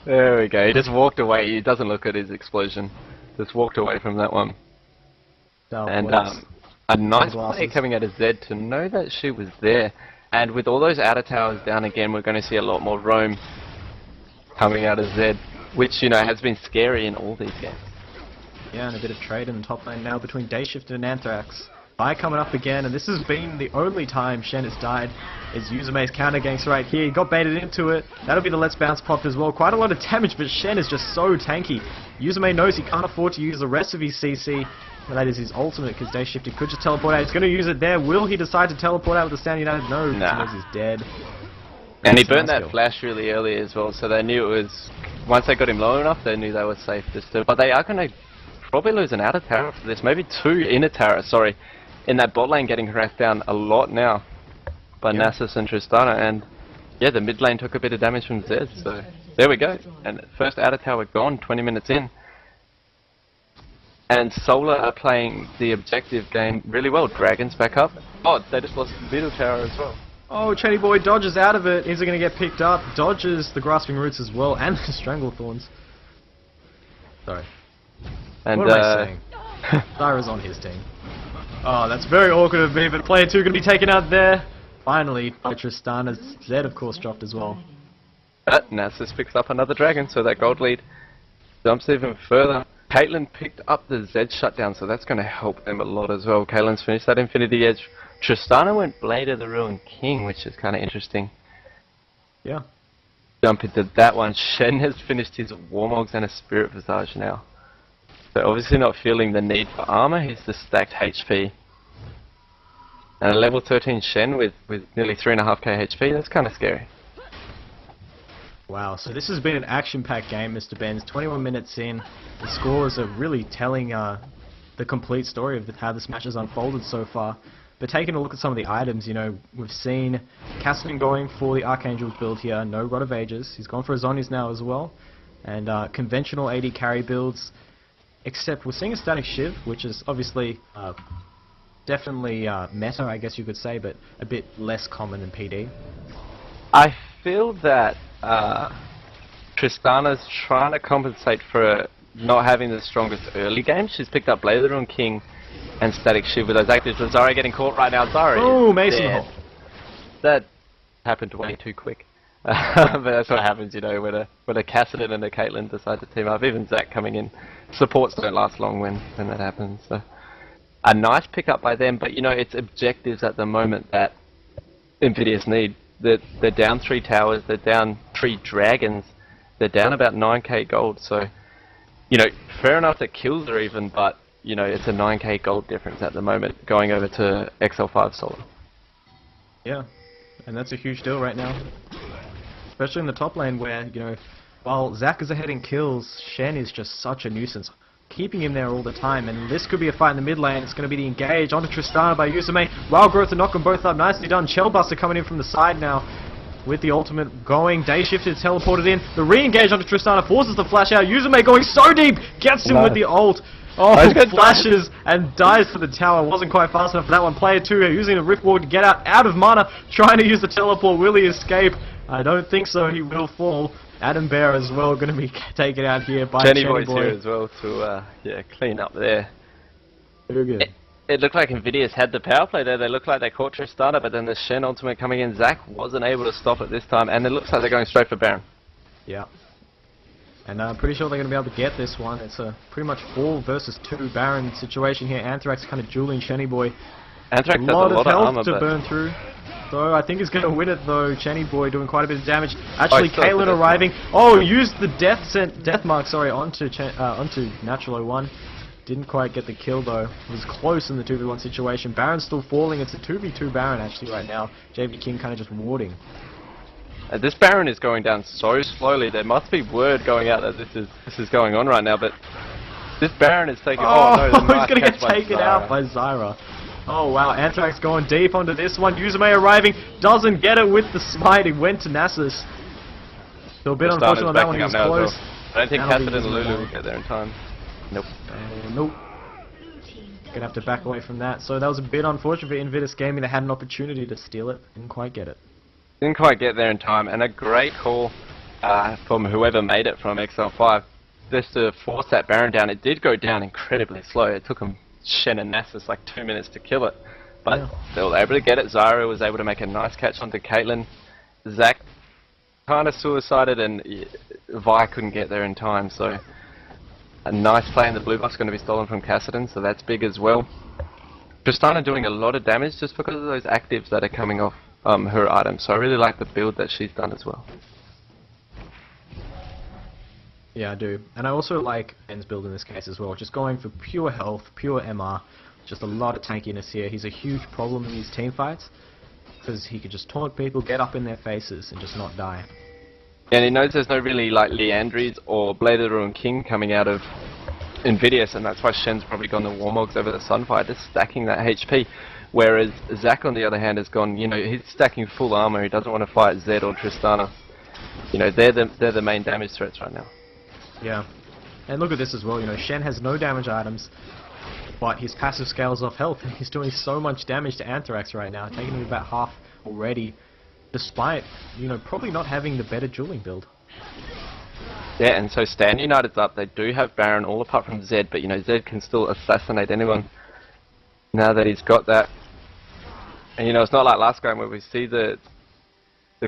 There we go, he just walked away, he doesn't look at his explosion. Just walked away from that one. And a nice play coming out of Zed to know that she was there. And with all those outer towers down again, we're going to see a lot more roam coming out of Zed, which, you know, has been scary in all these games. Yeah, and a bit of trade in the top lane now between Dayshift and Anthrax. Vi coming up again, and this has been the only time Shen has died. Is Yuzume's counter ganks right here. He got baited into it. That'll be the Let's Bounce popped as well. Quite a lot of damage, but Shen is just so tanky. Yuzume knows he can't afford to use the rest of his CC. And that is his ultimate, because Dayshift he could just teleport out. He's going to use it there. Will he decide to teleport out with the Stand United? No, because he's dead. And he burned that flash really early as well, so they knew it was... Once they got him low enough, they knew they were safe. But they are going to probably lose an outer tower after this. Maybe 2 inner towers, sorry. In that bot lane getting harassed down a lot now by Nasus and Tristana, and yeah, the mid lane took a bit of damage from Zed, so there we go. And first outer tower gone, 20 minutes in. And Solar are playing the objective game really well. Dragons back up. Oh, they just lost the middle tower as well. Oh, Chenny Boy dodges out of it. Is it going to get picked up? Dodges the Grasping Roots as well, and the Stranglethorns. Sorry. And what am I saying? Zyra's on his team. Oh, that's very awkward of me, but player 2 going to be taken out there. Finally, by Tristana. Zed, of course, dropped as well. But Nasus picks up another dragon, so that gold lead jumps even further. Caitlyn picked up the Zed shutdown, so that's going to help them a lot as well. Caitlyn's finished that Infinity Edge. Tristana went Blade of the Ruined King, which is kind of interesting. Yeah. Jump into that one. Shen has finished his Warmogs and a Spirit Visage now. So obviously not feeling the need for armor, he's the stacked HP. And a level 13 Shen with nearly 3.5k HP, that's kind of scary. Wow, so this has been an action-packed game, Mr. Benz. 21 minutes in, the scores are really telling the complete story of how this match has unfolded so far. But taking a look at some of the items, you know, we've seen Kassadin going for the Archangel's build here, no Rod of Ages. He's gone for Ozoni's now as well. And conventional AD carry builds, except we're seeing a Static Shiv, which is obviously definitely meta, I guess you could say, but a bit less common than PD. I feel that Tristana's trying to compensate for not having the strongest early game. She's picked up Blade of the Ruined King and Static Shiv with those actives, but Zara getting caught right now. Zara oh, Mason Hole. That happened way too quick. But that's what happens, you know, when a Kassadin and a Caitlyn decide to team up. Even Zac coming in. Supports don't last long when that happens. So a nice pickup by them, but you know, it's objectives at the moment that Invidious need. They're down 3 towers, they're down 3 dragons, they're down about 9k gold, so you know, fair enough that kills are even, but you know, it's a 9k gold difference at the moment going over to XL5 Solar. Yeah, and that's a huge deal right now. Especially in the top lane where, you know, while Zac is ahead in kills, Shen is just such a nuisance. Keeping him there all the time, and this could be a fight in the mid lane. It's going to be the engage onto Tristana by Yuzume. Wild Growth to knock them both up. Nicely done. Shellbuster coming in from the side now with the ultimate going. Dayshift is teleported in. The re-engage onto Tristana forces the flash out. Yuzume going so deep, gets him with the ult. Oh, flashes and dies for the tower. Wasn't quite fast enough for that one. Player 2 using a Rift Wall to get out of mana, trying to use the teleport. Will he escape? I don't think so. He will fall. Adam Bear as well going to be taken out here by Jenny Chenny Boy's Boy. here as well to yeah, clean up there. Very good. It looked like Invidious had the power play there. They looked like they caught Tristana, but then the Shen ultimate coming in. Zach wasn't able to stop it this time, and it looks like they're going straight for Baron. Yeah. And I'm pretty sure they're going to be able to get this one. It's a pretty much 4 versus 2 Baron situation here. Anthrax kind of dueling Chenny Boy. Anthrax has a lot of health armor, to burn through. So I think he's going to win it though. Chenny Boy doing quite a bit of damage. Actually, Caitlyn arriving. Oh, used the death mark, sorry, onto Natural 01. Didn't quite get the kill though. It was close in the 2v1 situation. Baron's still falling. It's a 2v2 Baron actually right now. JV King kind of just warding. This Baron is going down so slowly. There must be word going out that this is going on right now. But this Baron is taking. Oh no! He's going to get taken out by Zyra. Oh wow! Anthrax going deep onto this one. Yuzume arriving, doesn't get it with the smite. He went to Nasus. Still a bit unfortunate on that one. He was close. Well. I don't think Cassidy and Lulu will get there in time. Nope. Nope. Gonna have to back away from that. So that was a bit unfortunate for Invidious Gaming. They had an opportunity to steal it. Didn't quite get it. Didn't quite get there in time, and a great call from whoever made it from XL5 just to force that Baron down. It did go down incredibly slow. It took him Shen and Nasus like 2 minutes to kill it, but they were able to get it. Zyra was able to make a nice catch onto Caitlyn. Zach kind of suicided, and Vi couldn't get there in time, so a nice play in the blue box going to be stolen from Cassidy, so that's big as well. Tristana doing a lot of damage just because of those actives that are coming off her items, so I really like the build that she's done as well. Yeah, I do. And I also like Ben's build in this case as well, just going for pure health, pure MR, just a lot of tankiness here. He's a huge problem in these team fights, because he could just taunt people, get up in their faces, and just not die. And he knows there's no really like Leandries or Blade of the Ruined King coming out of Invidious, and that's why Shen's probably gone the Warmogs over the Sunfire, just stacking that HP. Whereas Zach, on the other hand, has gone, you know, he's stacking full armor. He doesn't want to fight Zed or Tristana. You know, they're the main damage threats right now. Yeah. And look at this as well, you know, Shen has no damage items, but his passive scales off health. He's doing so much damage to Anthrax right now, taking him about half already, despite, you know, probably not having the better dueling build. Yeah, and so Stan United's up. They do have Baron all apart from Zed, but you know, Zed can still assassinate anyone now that he's got that. And you know, it's not like last game where we see the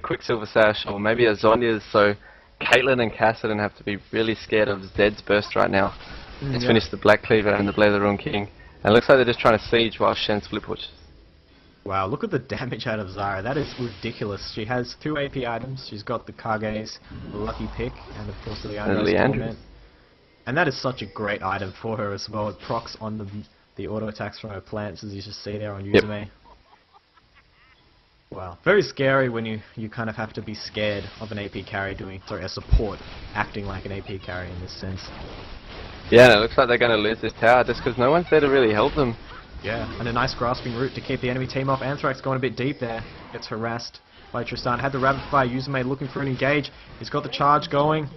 Quicksilver Sash or maybe a Zonya's, so Caitlyn and Cassidy have to be really scared of Zed's burst right now. He's finished the Black Cleaver and the Blade of the Ruined King. And it looks like they're just trying to siege while Shen split pushes. Wow, look at the damage out of Zyra. That is ridiculous. She has 2 AP items. She's got the Kage's Lucky Pick, and of course the Leandra's. And that is such a great item for her as well. It procs on the auto attacks from her plants, as you just see there on Yuzume. Wow, very scary when you kind of have to be scared of an AP carry a support acting like an AP carry in this sense. Yeah, and it looks like they're going to lose this tower just because no one's there to really help them. Yeah, and a nice grasping route to keep the enemy team off. Anthrax going a bit deep there, gets harassed by Tristan. Had the rapid fire, Yuzume looking for an engage. He's got the charge going.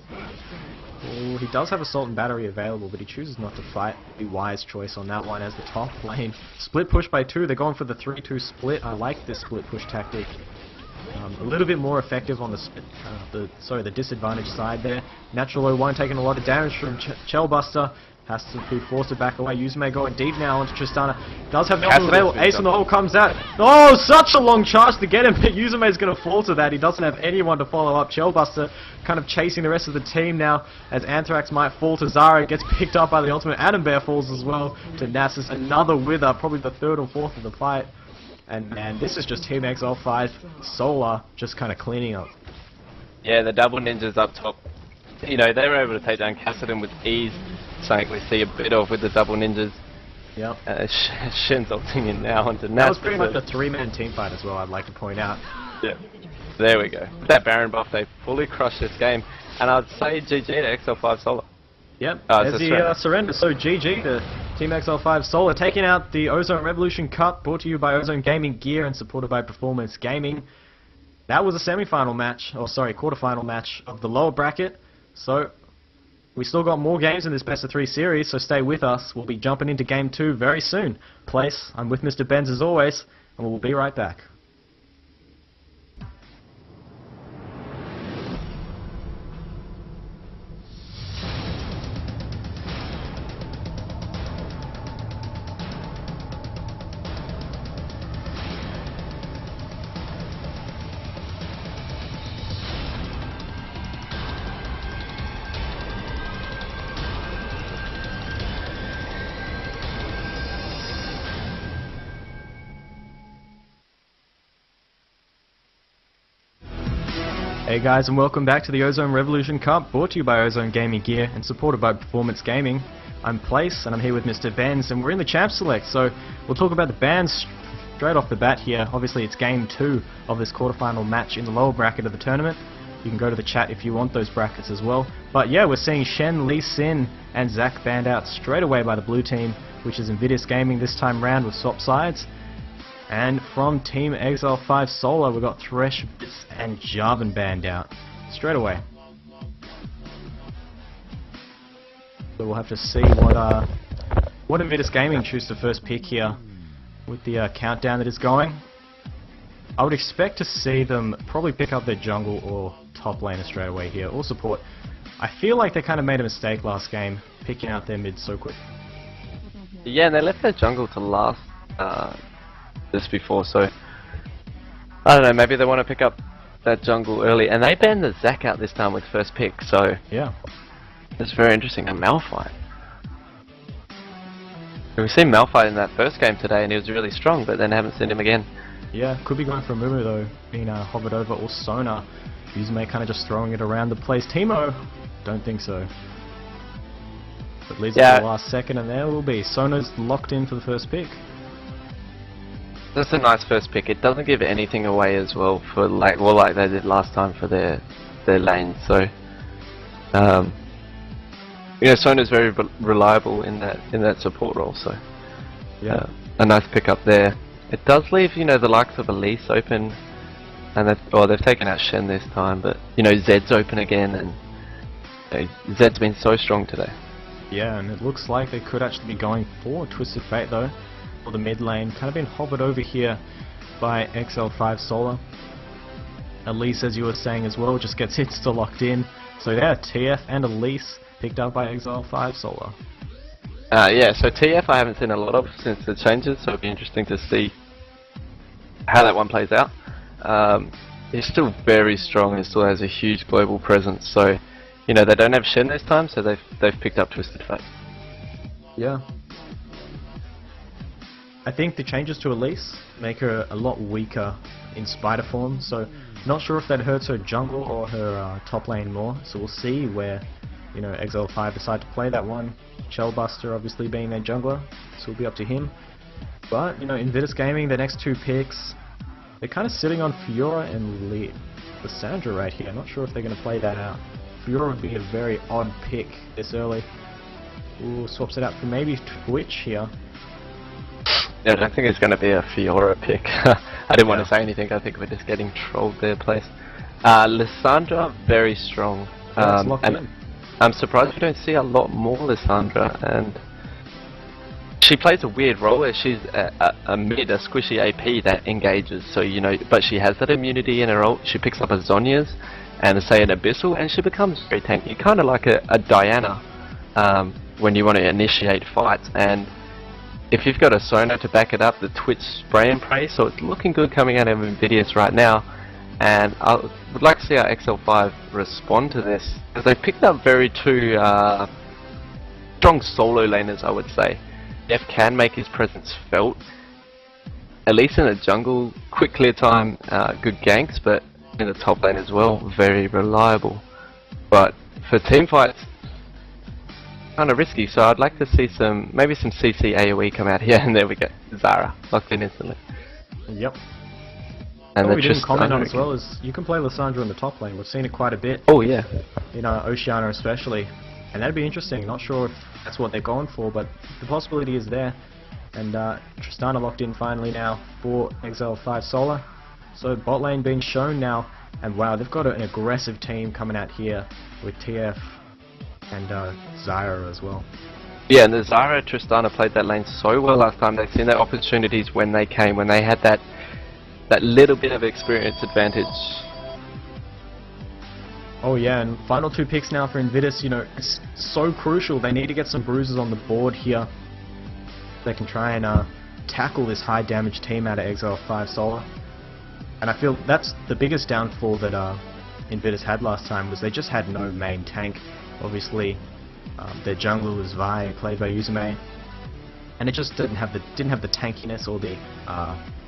Ooh, he does have Assault and Battery available, but he chooses not to fight. The wise choice on that one as the top lane. Split push by 2, they're going for the 3-2 split. I like this split push tactic. A little bit more effective on the disadvantaged side there. Natural 01 taking a lot of damage from Shellbuster. Has to be forced to back away. Yuzume going deep now onto Tristana. Does have the available. Ace on the hole comes out. Oh, such a long charge to get him, but Yuzume is going to fall to that. He doesn't have anyone to follow up. Shellbuster kind of chasing the rest of the team now as Anthrax might fall to Zyra. Gets picked up by the ultimate. Adam Bear falls as well to Nasus. Another wither, probably the 3rd or 4th of the fight. And man, this is just Team XL5 Solar just kind of cleaning up. Yeah, the double ninjas up top. You know, they were able to take down Cassidy with ease. Something we see a bit of with the double ninjas. Yep. Shen's ulting in now onto Nasus. That was pretty much a 3-man team fight as well, I'd like to point out. Yeah. There we go. With that Baron buff, they fully crushed this game. And I'd say GG to XL5 Solar. Yep, there's the surrender. So GG to Team XL5 Solar, taking out the Ozone Revolution Cup, brought to you by Ozone Gaming Gear and supported by Performance Gaming. That was a semi-final match, or sorry, quarter-final match of the lower bracket. So we still got more games in this best of 3 series, so stay with us. We'll be jumping into Game 2 very soon. Place, I'm with Mr. Benz as always, and we'll be right back. Hey guys, and welcome back to the Ozone Revolution Cup, brought to you by Ozone Gaming Gear and supported by Performance Gaming. I'm Place, and I'm here with Mr. Benz, and we're in the Champ Select, so we'll talk about the bans straight off the bat here. Obviously it's game 2 of this quarterfinal match in the lower bracket of the tournament. You can go to the chat if you want those brackets as well. But yeah, we're seeing Shen, Lee Sin, and Zach banned out straight away by the blue team, which is Invidious Gaming this time round with swap sides. And from Team Exile 5 Solo, we've got Thresh, Bits, and Jarvan banned out straight away. So we'll have to see what Invidious Gaming choose to first pick here with the countdown that is going. I would expect to see them probably pick up their jungle or top laner straight away here, or support. I feel like they kind of made a mistake last game, picking out their mid so quick. Yeah, and they left their jungle to last this before, so I don't know, maybe they want to pick up that jungle early, and they banned the Zac out this time with first pick, so yeah, it's very interesting. A Malphite. We've seen Malphite in that first game today, and he was really strong, but then haven't seen him again. Yeah, could be going for a Mumu though, being hovered over, or Sona. Uzumate kind of just throwing it around the place. Teemo, don't think so. But leaves it to the last second, and there will be. Sona's locked in for the first pick. That's a nice first pick. It doesn't give anything away as well for like they did last time for their lane. So you know, Sona's very reliable in that support role. So yeah, a nice pick up there. It does leave, you know, the likes of Elise open, and they've taken out Shen this time, but you know, Zed's open again, and you know, Zed's been so strong today. Yeah, and it looks like they could actually be going for Twisted Fate though. For the mid lane, kind of been hovered over here by XL5 Solar. Elise, as you were saying as well, just gets insta locked in. So yeah, TF and Elise picked up by XL5 Solar. Yeah, so TF I haven't seen a lot of since the changes, so it'll be interesting to see how that one plays out. He's still very strong and still has a huge global presence, so you know, they don't have Shen this time, so they've picked up Twisted Fate. Yeah. I think the changes to Elise make her a lot weaker in spider form, so not sure if that hurts her jungle or her top lane more, so we'll see where, you know, XL5 decide to play that one. Shellbuster obviously being their jungler, so it'll be up to him. But, you know, Invidious Gaming, their next two picks, they're kind of sitting on Fiora and Lissandra right here. Not sure if they're going to play that out. Fiora would be a very odd pick this early. Ooh, swaps it out for maybe Twitch here. Yeah, I don't think it's going to be a Fiora pick. I didn't want to say anything. I think we're just getting trolled there, Place. Lissandra, very strong. And I'm surprised we don't see a lot more Lissandra. And she plays a weird role where she's a mid, a squishy AP that engages. So, you know, but she has that immunity in her ult. She picks up a Zhonya's and say an Abyssal, and she becomes very tanky. Kind of like a Diana when you want to initiate fights. And if you've got a Sona to back it up, the Twitch spray and pray, so it's looking good coming out of Invidious right now. And I would like to see our XL5 respond to this, because they've picked up very two strong solo laners, I would say. Def can make his presence felt, at least in the jungle, quick clear time, good ganks, but in the top lane as well, very reliable. But for team fights, kind of risky, so I'd like to see maybe some CC AoE come out here, and there we go, Zara, locked in instantly. Yep. And what we didn't comment on as well is you can play Lissandra in the top lane. We've seen it quite a bit. Oh yeah. In Oceania especially, and that'd be interesting. Not sure if that's what they're going for, but the possibility is there. And Tristana locked in finally now for XL5 Solar. So bot lane being shown now, and wow, they've got an aggressive team coming out here with TF and Zyra as well. Yeah, and the Zyra Tristana played that lane so well last time. They've seen their opportunities when they came, when they had that little bit of experience advantage. Oh yeah, and final two picks now for Invidious. You know, it's so crucial. They need to get some bruises on the board here. They can try and tackle this high damage team out of XL5 Solar. And I feel that's the biggest downfall that Invidious had last time, was they just had no main tank. Obviously, their jungler was Vi, played by Uzumate, and it just didn't have the tankiness or the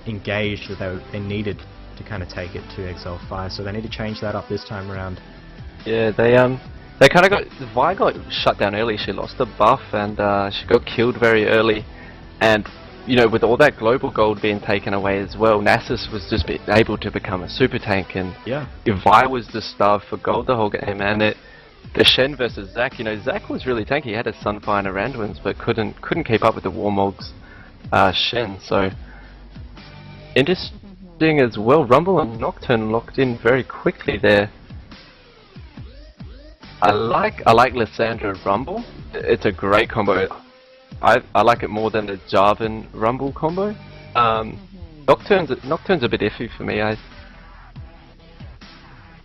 engage that they needed to kind of take it to Exile 5, so they need to change that up this time around. Yeah, they kind of got Vi got shut down early. She lost a buff and she got killed very early, and you know, with all that global gold being taken away as well, Nasus was just able to become a super tank, and Yeah. if Vi was just starved for gold the whole game, and the Shen versus Zac, you know, Zac was really tanky. He had a Sunfire and a Randuin's, but couldn't keep up with the Warmog's Shen. So interesting as well. Rumble and Nocturne locked in very quickly there. I like Lissandra Rumble. It's a great combo. I like it more than the Jarvan Rumble combo. Nocturne's a bit iffy for me.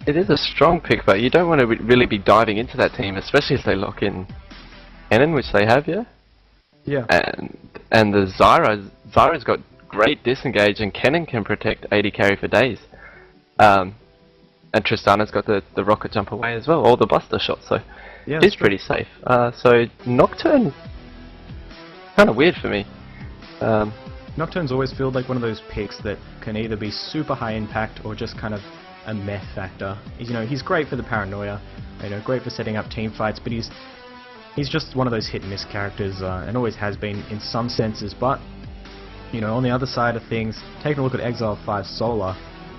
It is a strong pick, but you don't want to really be diving into that team, especially if they lock in Kennen, which they have, yeah. Yeah. And the Zyra's got great disengage, and Kennen can protect 80 carry for days. And Tristana's got the rocket jump away as well, or the buster shot, so yeah, he's pretty safe. So Nocturne, kind of weird for me. Nocturne's always felt like one of those picks that can either be super high impact or just kind of a meh factor. You know, he's great for the paranoia, you know, great for setting up team fights, but he's just one of those hit and miss characters, and always has been in some senses. But you know, on the other side of things, taking a look at Exile 5 Solar,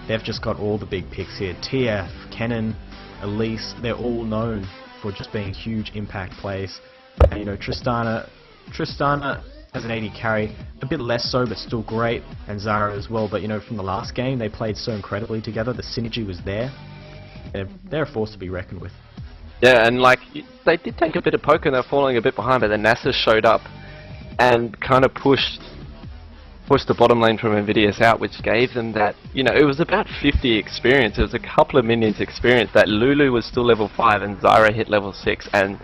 they've just got all the big picks here. TF, Kennen, Elise, they're all known for just being huge impact plays. And you know, Tristana as an AD carry, a bit less so, but still great, and Zyra as well. But you know, from the last game, they played so incredibly together. The synergy was there. They're a force to be reckoned with. Yeah, and like they did take a bit of poke, and they're falling a bit behind, but then Nasus showed up and kind of pushed the bottom lane from Invidious out, which gave them that, you know, it was about 50 experience. It was a couple of minions experience. That Lulu was still level 5 and Zyra hit level 6, and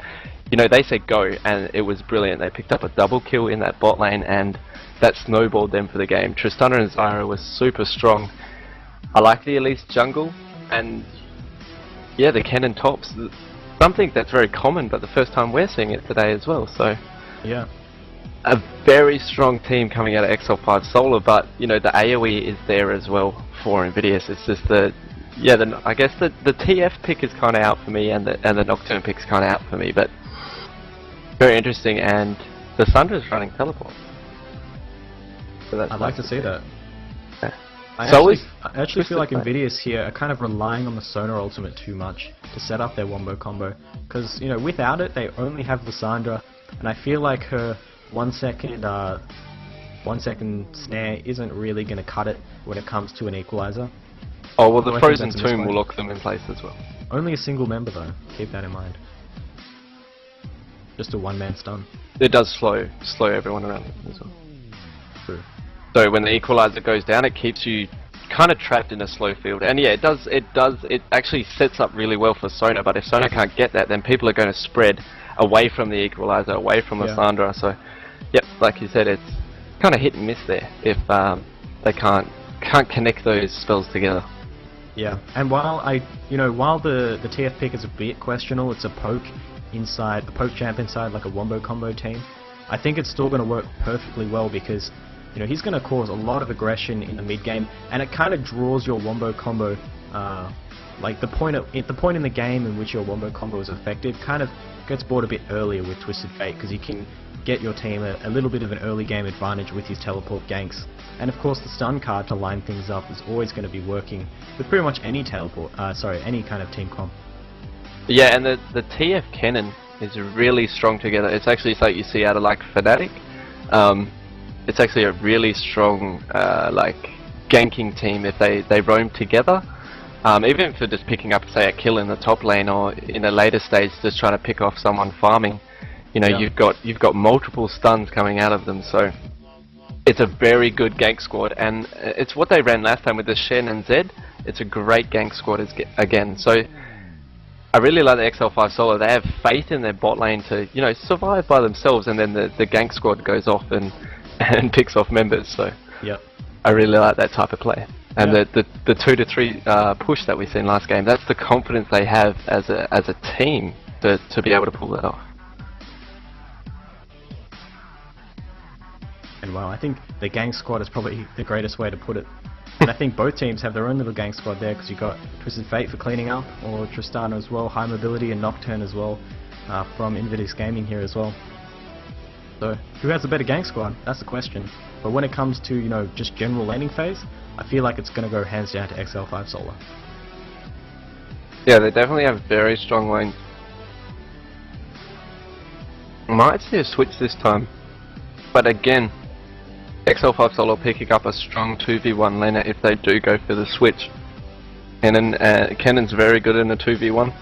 you know, they said go, and it was brilliant. They picked up a double kill in that bot lane, and that snowballed them for the game. Tristana and Zyra were super strong. I like the Elise jungle, and yeah, the Kennen tops. Something that's very common, but the first time we're seeing it today as well. So yeah, a very strong team coming out of XL5 Solar, but you know, the AoE is there as well for Invidious. It's just I guess the TF pick is kind of out for me, and the Nocturne pick is kind of out for me, but very interesting. And the Sundra's running teleport. So I'd like to see that. Yeah. I actually feel like Invidious here are kind of relying on the Sonar ultimate too much to set up their wombo combo, because you know, without it they only have Lissandra, and I feel like her 1 second snare isn't really going to cut it when it comes to an equalizer. Oh well, the Frozen Tomb will lock them in place as well. Only a single member though, keep that in mind. Just a one-man stun. It does slow everyone around it as well. True. So when the equalizer goes down, it keeps you kind of trapped in a slow field. And yeah, it actually sets up really well for Sona, but if Sona can't get that, then people are going to spread away from the equalizer, away from Lissandra. So yep, like you said, it's kind of hit and miss there if they can't connect those spells together. Yeah, and while the TF pick is a bit questionable, it's a poke champ inside like a wombo combo team, I think it's still going to work perfectly well, because you know, he's going to cause a lot of aggression in the mid game, and it kind of draws your wombo combo, like the point in the game in which your wombo combo is effective kind of gets bought a bit earlier with Twisted Fate, because you can get your team a little bit of an early game advantage with his teleport ganks. And of course the stun card to line things up is always going to be working with pretty much any any kind of team comp. Yeah, and the TF Kennen is really strong together. It's actually something you see out of like Fnatic. It's actually a really strong like ganking team if they roam together. Even for just picking up, say, a kill in the top lane, or in a later stage just trying to pick off someone farming. You know, you've got multiple stuns coming out of them, so it's a very good gank squad, and it's what they ran last time with the Shen and Zed. It's a great gank squad again. So I really like the XL5 Solar. They have faith in their bot lane to, you know, survive by themselves, and then the gank squad goes off and picks off members. So yep, I really like that type of play. And the 2 to 3 push that we seen last game, that's the confidence they have as a team to be able to pull that off. And well, I think the gang squad is probably the greatest way to put it. And I think both teams have their own little gang squad there, because you've got Twisted Fate for cleaning up, or Tristana as well, High Mobility and Nocturne as well, from Invidious Gaming here as well. So, who has a better gang squad? That's the question. But when it comes to, you know, just general laning phase, I feel like it's going to go hands down to XL5 Solar. Yeah, they definitely have very strong lanes. Might see a switch this time, but again, XL5 Solar picking up a strong 2v1 laner if they do go for the switch. Kennen's very good in the 2v1,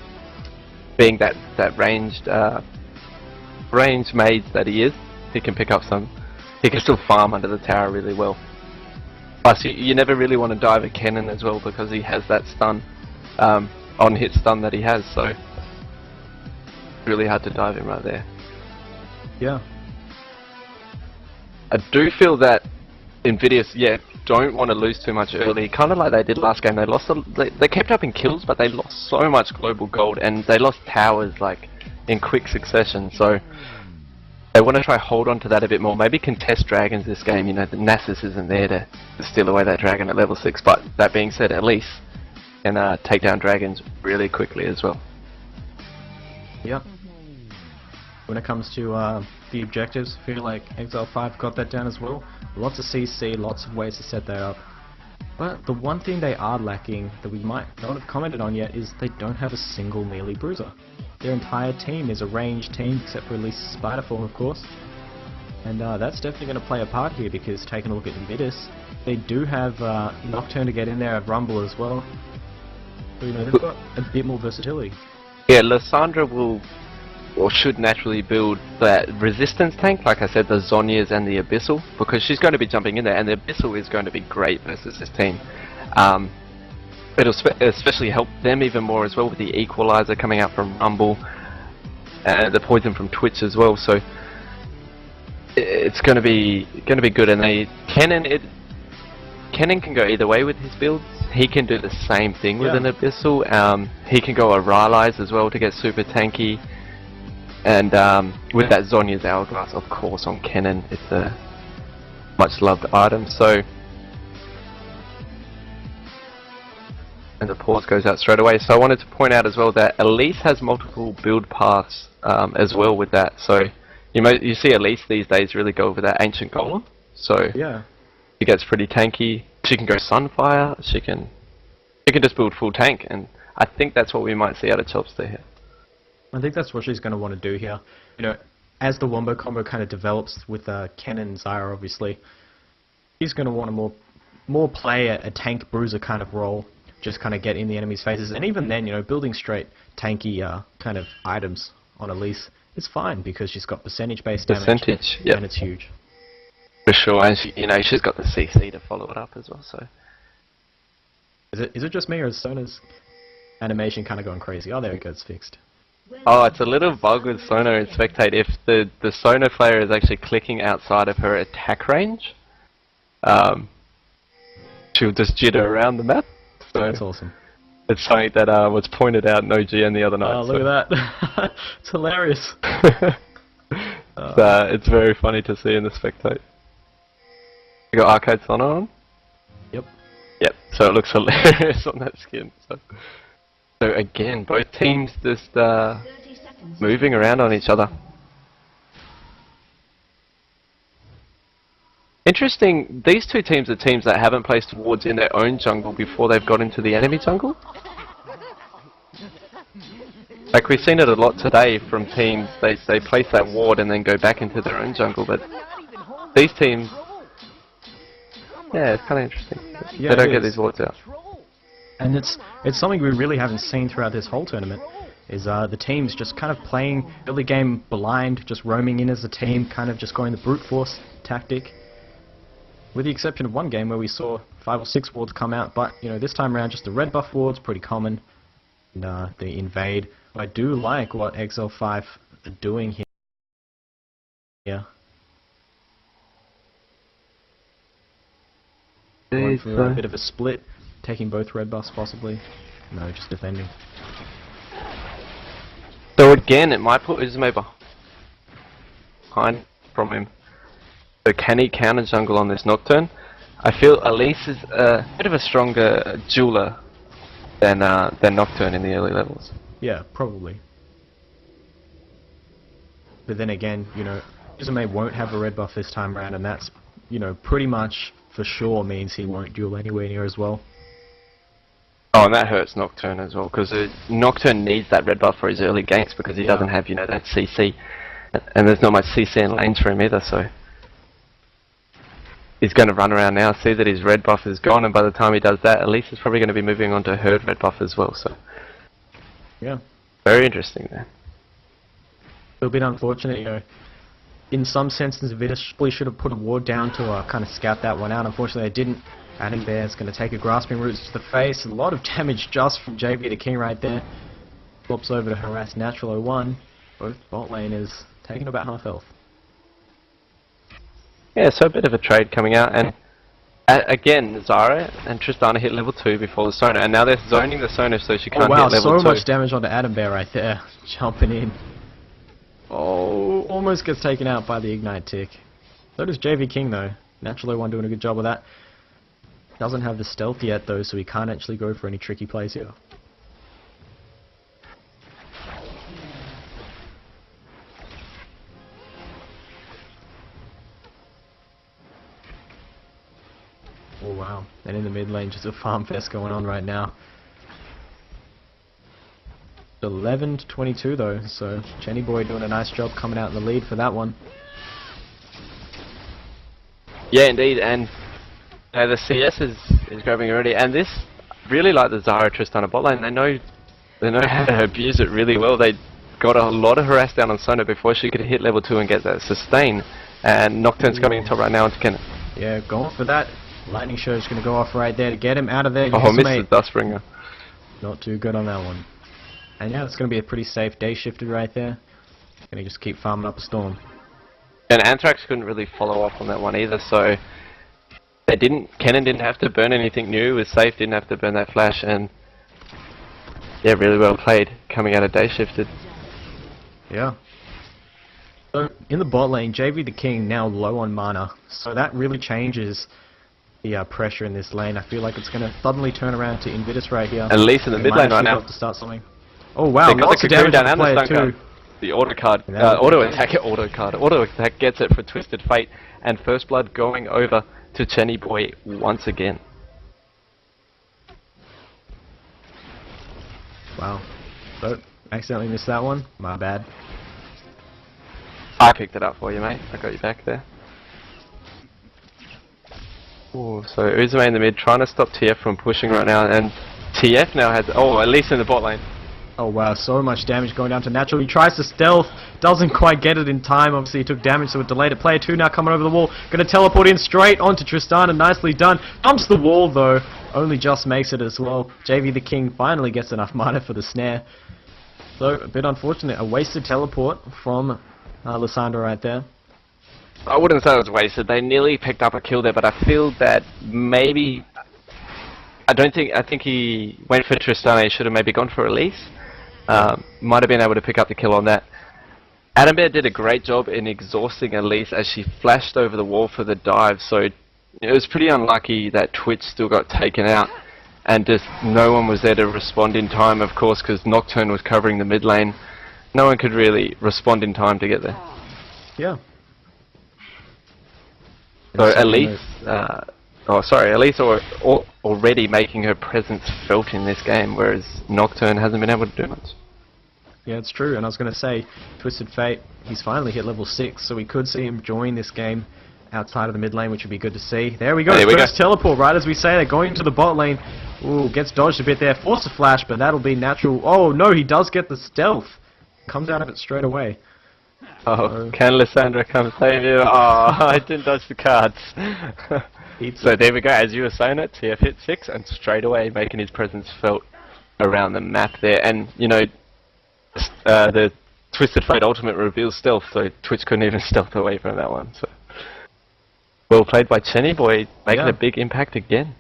being that ranged mage that he is. He can pick up some. He can still farm under the tower really well. Plus, you never really want to dive at Kennen as well, because he has that stun, on hit stun that he has. So really hard to dive him right there. Yeah. I do feel that Invidious, don't want to lose too much early, kind of like they did last game. They kept up in kills, but they lost so much global gold, and they lost towers like in quick succession. So they want to try hold on to that a bit more. Maybe contest dragons this game. You know, the Nasus isn't there to steal away that dragon at level 6. But that being said, at least can take down dragons really quickly as well. Yep. When it comes to the objectives, I feel like XL5 got that down as well. Lots of CC, lots of ways to set that up. But the one thing they are lacking that we might not have commented on yet is they don't have a single melee bruiser. Their entire team is a ranged team, except for at least Spiderform, of course. And that's definitely going to play a part here, because taking a look at Invidious, they do have Nocturne to get in there, Rumble as well. So, you know, they've got a bit more versatility. Yeah, Lysandra will, or should naturally build that resistance tank, like I said, the Zhonya's and the Abyssal, because she's going to be jumping in there, and the Abyssal is going to be great versus this team. It'll especially help them even more as well, with the Equalizer coming out from Rumble, and the poison from Twitch as well. So it's going to be good. And Kennen can go either way with his builds. He can do the same thing with an Abyssal. He can go a Rylai's as well to get super tanky. And with that Zhonya's Hourglass, of course, on Kennen, it's a much loved item. So, and the pause goes out straight away. So I wanted to point out as well that Elise has multiple build paths as well with that. So you see Elise these days really go over that Ancient Golem. So Yeah. she gets pretty tanky. She can go Sunfire. She can just build full tank, and I think that's what we might see out of Chopster here. I think that's what she's going to want to do here. You know, as the Wombo combo kind of develops with Kennen and Zyra, obviously, she's going to want to more play a tank bruiser kind of role, just kind of get in the enemy's faces. And even then, you know, building straight tanky kind of items on Elise is fine, because she's got percentage-based damage, and it's huge. For sure, and she's got the CC to follow it up as well. So, is it just me, or is Sona's animation kind of going crazy? Oh, there we go, it's fixed. Oh, it's a little bug with Sona and Spectate. If the Sona player is actually clicking outside of her attack range, she'll just jitter around the map. So that's awesome. It's something that was pointed out in OGN the other night. Oh, look at that. It's hilarious. It's very funny to see in the Spectate. You got Arcade Sona on? Yep. Yep, so it looks hilarious on that skin. So again, both teams just moving around on each other. Interesting, these two teams are teams that haven't placed wards in their own jungle before they've got into the enemy jungle. Like, we've seen it a lot today from teams, they place that ward and then go back into their own jungle, but these teams, yeah, it's kind of interesting. Yeah, they don't get these wards out. And it's something we really haven't seen throughout this whole tournament, is the teams just kind of playing early game blind, just roaming in as a team, kind of just going the brute force tactic. With the exception of one game where we saw 5 or 6 wards come out, but you know, this time around just the red buff wards, pretty common, and the invade. I do like what XL5 are doing here. Yeah. Going for a bit of a split, taking both red buffs possibly. No, just defending. So again, it might put Uzume behind from him. So can he counter jungle on this Nocturne? I feel Elise is a bit of a stronger jeweler than Nocturne in the early levels. Yeah, probably. But then again, you know, Izumi won't have a red buff this time around, and that's, you know, pretty much for sure means he won't duel anywhere near as well. Oh, and that hurts Nocturne as well, because Nocturne needs that red buff for his early ganks because he doesn't have, you know, that CC. And there's not much CC in lanes for him either, so... He's going to run around now, see that his red buff is gone, and by the time he does that, Elise is probably going to be moving on to her red buff as well, so... Yeah. Very interesting there. A bit unfortunate, you know. In some senses, Invidious probably should have put a ward down to kind of scout that one out. Unfortunately, they didn't. Adam Bear's going to take a grasping root to the face. A lot of damage just from JV the King right there. Flops over to harass Natural 01. Both bot laners taking about half health. Yeah, so a bit of a trade coming out, and again, Zara and Tristana hit level 2 before the Sona, and now they're zoning the Sona so she can't hit level 2. Oh wow, so much damage onto Adam Bear right there. Jumping in. Oh, almost gets taken out by the Ignite tick. So does JV King though. Natural 01 doing a good job of that. Doesn't have the stealth yet though, so he can't actually go for any tricky plays here. Oh wow, and in the mid lane just a farm fest going on right now. 11 to 22 though, so Chenny Boy doing a nice job coming out in the lead for that one. Yeah, indeed, and the CS is grabbing already, and this really like the Zara Tristana bot lane. They know how to abuse it really well. They got a lot of harass down on Sona before she could hit level 2 and get that sustain, and Nocturne's coming in top right now into Kenna. Yeah, going for that. Lightning Show's going to go off right there to get him out of there. Oh, missed the Dustbringer. Not too good on that one. And yeah, it's going to be a pretty safe day shifted right there. Going to just keep farming up a storm. And Anthrax couldn't really follow up on that one either, so Kennen didn't have to burn anything new, was safe, didn't have to burn that flash, and yeah, really well played coming out of day shifted. Yeah. So in the bot lane, JV the King now low on mana, so that really changes the pressure in this lane. I feel like it's going to suddenly turn around to Invidious right here. At least in the mid lane right now. To start something. Oh wow, they got lots the of damage down on the and player the stun too. The auto attack gets it for Twisted Fate, and First Blood going over to Chenny Boy once again. Wow. So, accidentally missed that one. My bad. I picked it up for you, mate. I got you back there. Ooh, so Uzume in the mid, trying to stop TF from pushing right now, and TF now has, at least in the bot lane. Oh wow, so much damage going down to Natural. He tries to stealth, doesn't quite get it in time. Obviously he took damage, so it delayed it. Player 2 now coming over the wall, gonna teleport in straight onto Tristana, nicely done. Jumps the wall though, only just makes it as well. JV the King finally gets enough mana for the snare. So, a bit unfortunate, a wasted teleport from Lysandra right there. I wouldn't say it was wasted, they nearly picked up a kill there, but I feel that maybe... I think he went for Tristana, he should have maybe gone for Elise. Might have been able to pick up the kill on that. Adam Bear did a great job in exhausting Elise as she flashed over the wall for the dive, so it was pretty unlucky that Twitch still got taken out, and just no one was there to respond in time, of course, because Nocturne was covering the mid lane. No one could really respond in time to get there. Yeah. So Elise, Elise already making her presence felt in this game, whereas Nocturne hasn't been able to do much. Yeah, it's true, and I was going to say, Twisted Fate, he's finally hit level 6, so we could see him join this game outside of the mid lane, which would be good to see. There we go, first teleport, right as we say, they're going to the bot lane. Ooh, gets dodged a bit there, forced a flash, but that'll be natural. Oh no, he does get the stealth. Comes out of it straight away. Oh, can Lysandra come save you? Oh, I didn't dodge the cards. So there we go, as you were saying it, TF hit 6 and straight away making his presence felt around the map there. And, you know, the Twisted Fate ultimate reveals stealth, so Twitch couldn't even stealth away from that one. So well played by Chenny Boy, making a big impact again.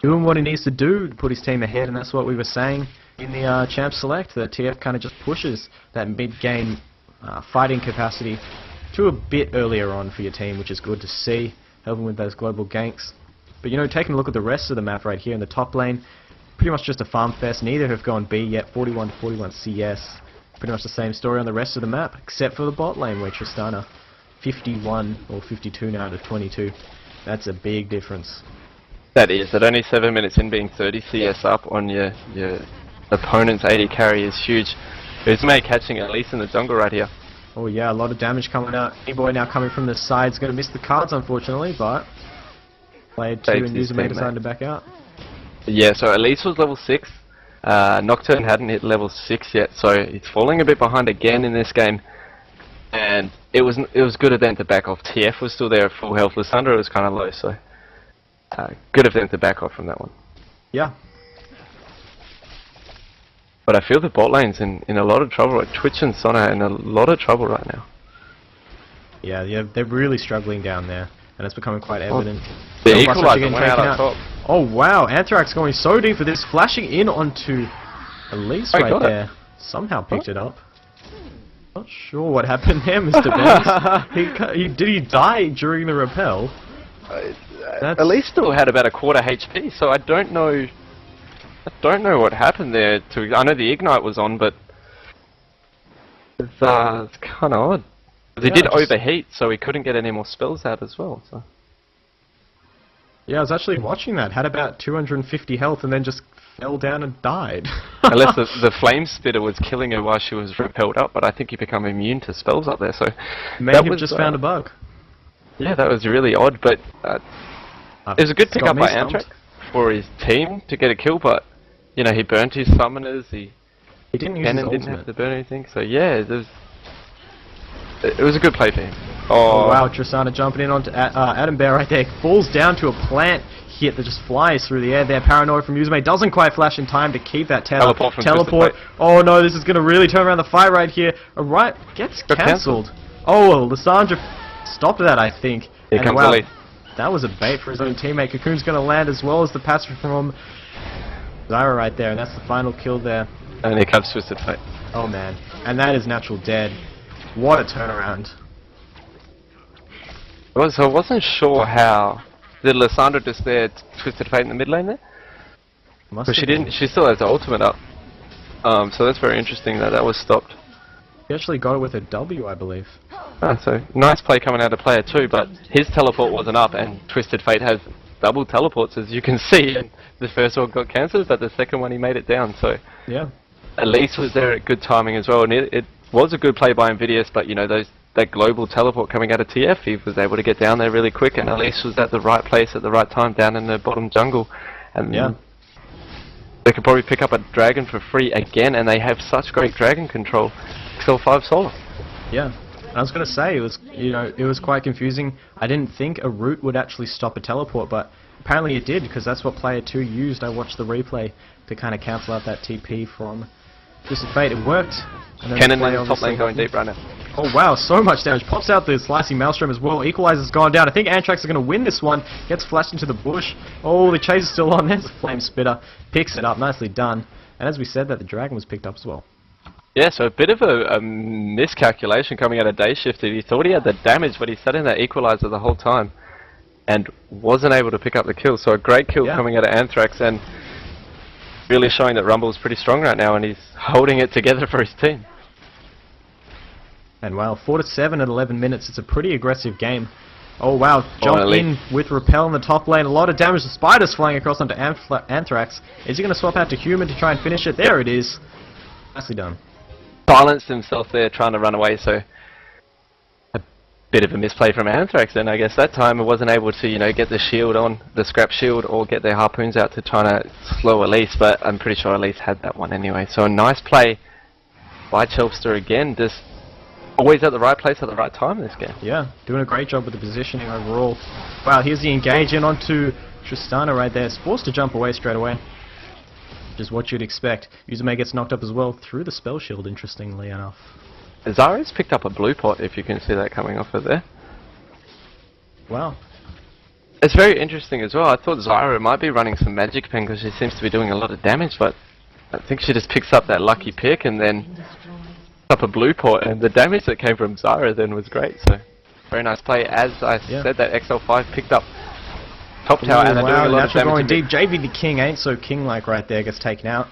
Doing what he needs to do to put his team ahead, and that's what we were saying in the Champ Select, that TF kind of just pushes that mid-game fighting capacity to a bit earlier on for your team, which is good to see. helping with those global ganks. But you know, taking a look at the rest of the map right here in the top lane, pretty much just a farm fest. Neither have gone B yet, 41 to 41 CS. Pretty much the same story on the rest of the map, except for the bot lane where Tristana 51 or 52 now out of 22. That's a big difference. That is, at only 7 minutes in, being 30 CS up on your opponent's 80 carry is huge. Ozone catching at least in the jungle right here. Oh yeah, a lot of damage coming out. E-Boy now coming from the side's going to miss the cards unfortunately, but player 2 and Ozone decided to back out. Yeah, so Elise was level 6. Nocturne hadn't hit level 6 yet, so he's falling a bit behind again in this game. And it was good of them to back off. TF was still there at full health. Lissandra was kind of low, so good of them to back off from that one. Yeah. But I feel the bot lane's in a lot of trouble. Like Twitch and Sona are in a lot of trouble right now. Yeah, they're really struggling down there, and it's becoming quite evident. The equalizer went out on top. Oh wow, Anthrax going so deep for this, flashing in onto Elise right there. Somehow picked it up. Not sure what happened there, Mr. Benz. Did he die during the rappel? Elise still had about a quarter HP, so I don't know what happened there. I know the ignite was on, but it's kind of odd. He did overheat, so he couldn't get any more spells out as well. So. Yeah, I was actually watching that. Had about 250 health and then just fell down and died. Unless the flame spitter was killing her while she was repelled up, but I think you become immune to spells up there. So may have just found a bug. Yeah, that was really odd, but it was a good pick up by Anthrax for his team to get a kill. But you know, he burnt his summoners. He didn't use his ultimate. Didn't have to burn anything. So yeah, it was a good play for him. Oh wow, Tristana jumping in onto Adam Bear right there. Falls down to a plant hit that just flies through the air there. Paranoid from Ozone doesn't quite flash in time to keep that tether. Teleport. Oh no, this is going to really turn around the fight right here. Alright, gets cancelled. Oh, well, Lissandra stopped that, I think. Here comes Elise. That was a bait for his own teammate. Cocoon's going to land as well as the pass from Zyra right there, and that's the final kill there. And here comes Twisted Fate. Oh man, and that is natural dead. What a turnaround. So I wasn't sure how. Did Lissandra just there Twisted Fate in the mid lane there? But she didn't. She still has the ultimate up. So that's very interesting that was stopped. He actually got it with a W, I believe. So nice play coming out of player 2, but his teleport wasn't up, and Twisted Fate has double teleports, as you can see. And the first one got cancelled, but the second one he made it down. So yeah, Elise was there at good timing as well, and it was a good play by Invidious. But you know, that global teleport coming out of TF, he was able to get down there really quick, and Elise was at the right place at the right time down in the bottom jungle. And yeah, they could probably pick up a dragon for free again, and they have such great dragon control. Still 5 solar. Yeah, I was going to say, it was quite confusing. I didn't think a root would actually stop a teleport, but apparently it did, because that's what player 2 used. I watched the replay to kind of cancel out that TP from Twisted Fate. It worked. Kennen in the top lane going deep right now. Oh wow, so much damage. Pops out the slicing maelstrom as well. Equalizer's gone down. I think Anthrax are going to win this one. Gets flashed into the bush. Oh, the chase is still on. There's a flame spitter. Picks it up. Nicely done. And as we said, that the dragon was picked up as well. Yeah, so a bit of a miscalculation coming out of Day Shifter. He thought he had the damage, but he sat in that equalizer the whole time and wasn't able to pick up the kill. So a great kill coming out of Anthrax, and really showing that Rumble's pretty strong right now, and he's holding it together for his team. And wow, 4-7 at 11 minutes. It's a pretty aggressive game. Oh wow, jump in with Repel in the top lane. A lot of damage. The Spider's flying across onto Anthrax. Is he going to swap out to Human to try and finish it? There it is. Nicely done. Silenced himself there trying to run away, so a bit of a misplay from Anthrax, and I guess that time it wasn't able to, you know, get the shield on, the scrap shield, or get their harpoons out to try to slow Elise, but I'm pretty sure Elise had that one anyway. So a nice play by Chelpster again, just always at the right place at the right time in this game. Yeah, doing a great job with the positioning overall. Wow, here's the engage in onto Tristana right there. Is forced to jump away straight away. Just what you'd expect. Ozone gets knocked up as well through the spell shield, interestingly enough. Zyra's picked up a blue pot, if you can see that coming off of there. Wow. It's very interesting as well. I thought Zyra might be running some magic pen because she seems to be doing a lot of damage, but I think she just picks up that lucky pick and then up a blue pot, and the damage that came from Zyra then was great. So Very nice play. As I Yeah. said, that XL5 picked up top tower and they're doing a lot of Natural damage. going deep. JV the King ain't so king-like right there, gets taken out.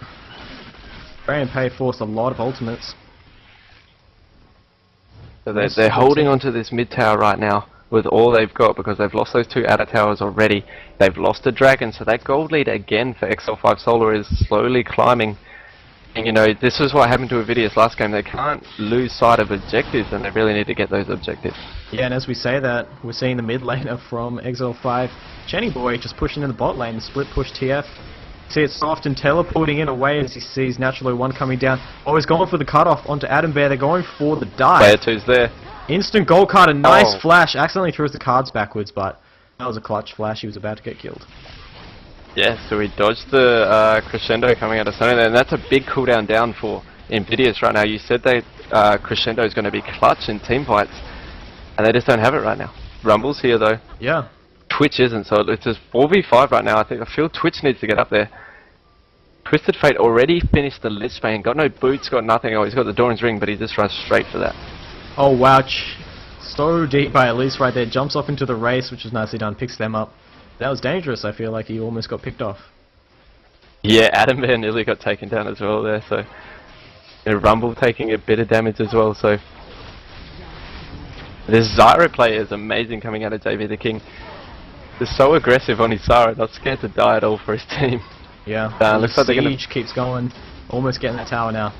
Varian Pay forced a lot of ultimates. So they're holding onto this mid tower right now with all they've got because they've lost those 2 outer towers already. They've lost a dragon, so that gold lead again for XL5 Solar is slowly climbing. And you know, this is what happened to Invidious last game. They can't lose sight of objectives and they really need to get those objectives. Yeah, and as we say that, we're seeing the mid laner from XL5, Chenny Boy, just pushing in the bot lane, the split push TF. See it soft and teleporting in away as he sees Natural 01 coming down. Oh, he's going for the cutoff onto Adam Bear. They're going for the dive. Player 2's there. Instant gold card, a nice flash. Accidentally throws the cards backwards, but that was a clutch flash. He was about to get killed. Yeah, so he dodged the crescendo coming out of Sunny there, and that's a big cooldown down for Invidious right now. You said they crescendo is going to be clutch in team fights, and they just don't have it right now. Rumble's here though. Yeah. Twitch isn't, so it's just 4v5 right now. I feel Twitch needs to get up there. Twisted Fate already finished the Lich Bane, got no boots, got nothing. Oh, he's got the Doran's Ring, but he just runs straight for that. Oh wow, so deep by Elise right there. Jumps off into the race, which is nicely done, picks them up. That was dangerous. I feel like he almost got picked off. Yeah, Adam Bear nearly got taken down as well there, so Rumble taking a bit of damage as well, so this Zyra play is amazing coming out of JV the King. They're so aggressive on his Zyra, not scared to die at all for his team. Yeah, looks like they're gonna keeps going, almost getting that tower now.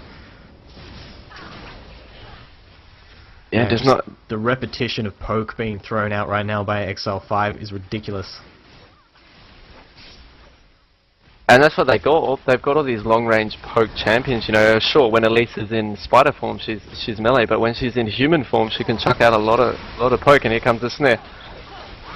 Yeah, just not the repetition of poke being thrown out right now by XL5 is ridiculous. And that's what they got. They've got all these long-range poke champions. You know, sure, when Elise is in spider form, she's melee, but when she's in human form, she can chuck out a lot of poke. And here comes the snare.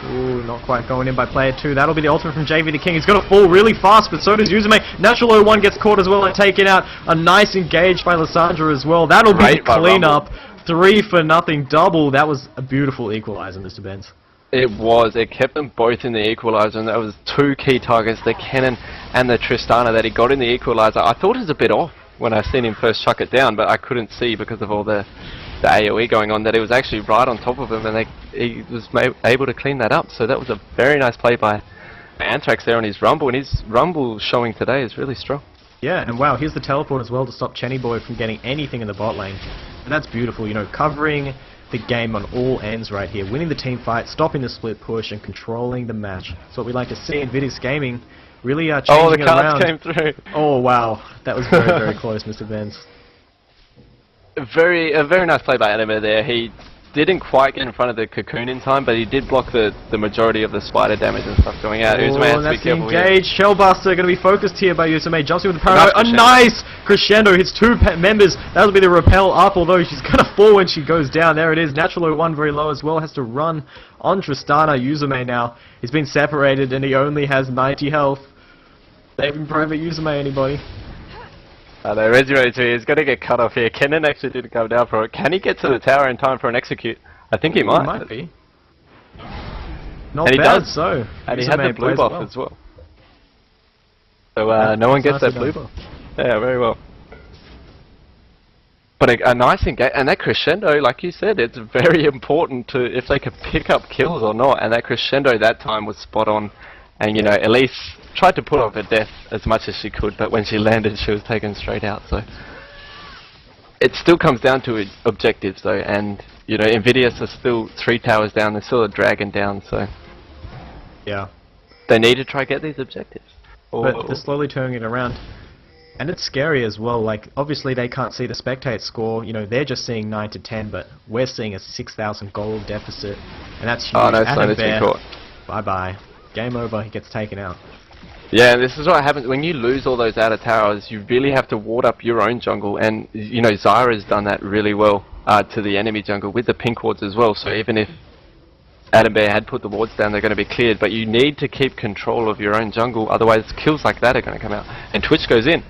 Ooh, not quite going in by player 2. That'll be the ultimate from JV the King. He's going to fall really fast, but so does Yuzume. Natural 01 gets caught as well and taken out. A nice engage by Lissandra as well. That'll be the cleanup. 3-for-0 double. That was a beautiful equalizer, Mr. Benz. It was. It kept them both in the equalizer, and that was 2 key targets, the Kennen and the Tristana, that he got in the equalizer. I thought it was a bit off when I seen him first chuck it down, but I couldn't see because of all the AoE going on that it was actually right on top of him, and he was able to clean that up. So that was a very nice play by Anthrax there on his Rumble, and his Rumble showing today is really strong. Yeah, and wow, here's the teleport as well to stop Chenny Boy from getting anything in the bot lane. And that's beautiful, you know, covering the game on all ends right here. Winning the team fight, stopping the split push, and controlling the match. That's what we like to see in Invidious Gaming. Really changing the it around. cards came through. Oh wow, that was very, very close, Mr. Benz. A very nice play by Anima there. He didn't quite get in front of the cocoon in time, but he did block the majority of the spider damage and stuff going out. Uzume has to be careful here. Engage. Shellbuster going to be focused here by Uzume. Jumps in with the paranoid. A nice crescendo. Hits 2 members. That'll be the repel up, although she's going to fall when she goes down. There it is. Natural 01 very low as well. Has to run on Tristana. Uzume now. He's been separated and he only has 90 health. Saving Private Uzume, anybody? No, Reggie 2 is going to get cut off here. Kennen actually didn't come down for it. Can he get to the tower in time for an execute? I think he might. He might be. Not and bad, he does. so. And he had the blue buff as well. So no one gets that blue buff. Yeah, very well. But a nice engage, and that crescendo, like you said, it's very important to if they could pick up kills or not. And that crescendo that time was spot on. And you know, Elise tried to put off her death as much as she could, but when she landed, she was taken straight out. So it still comes down to objectives, though. And you know, Invidious are still 3 towers down. There's still a dragon down. So yeah, they need to try get these objectives. But they're slowly turning it around. And it's scary as well, like, obviously they can't see the spectate score, you know, they're just seeing 9 to 10, but we're seeing a 6,000 gold deficit, and that's huge. Oh no, Adam Bear, been caught. Bye-bye. Game over, he gets taken out. Yeah, this is what happens, when you lose all those outer towers, you really have to ward up your own jungle, and, you know, Zyra's done that really well to the enemy jungle, with the pink wards as well, so even if Adam Bear had put the wards down, they're going to be cleared, but you need to keep control of your own jungle, otherwise kills like that are going to come out. And Twitch goes in.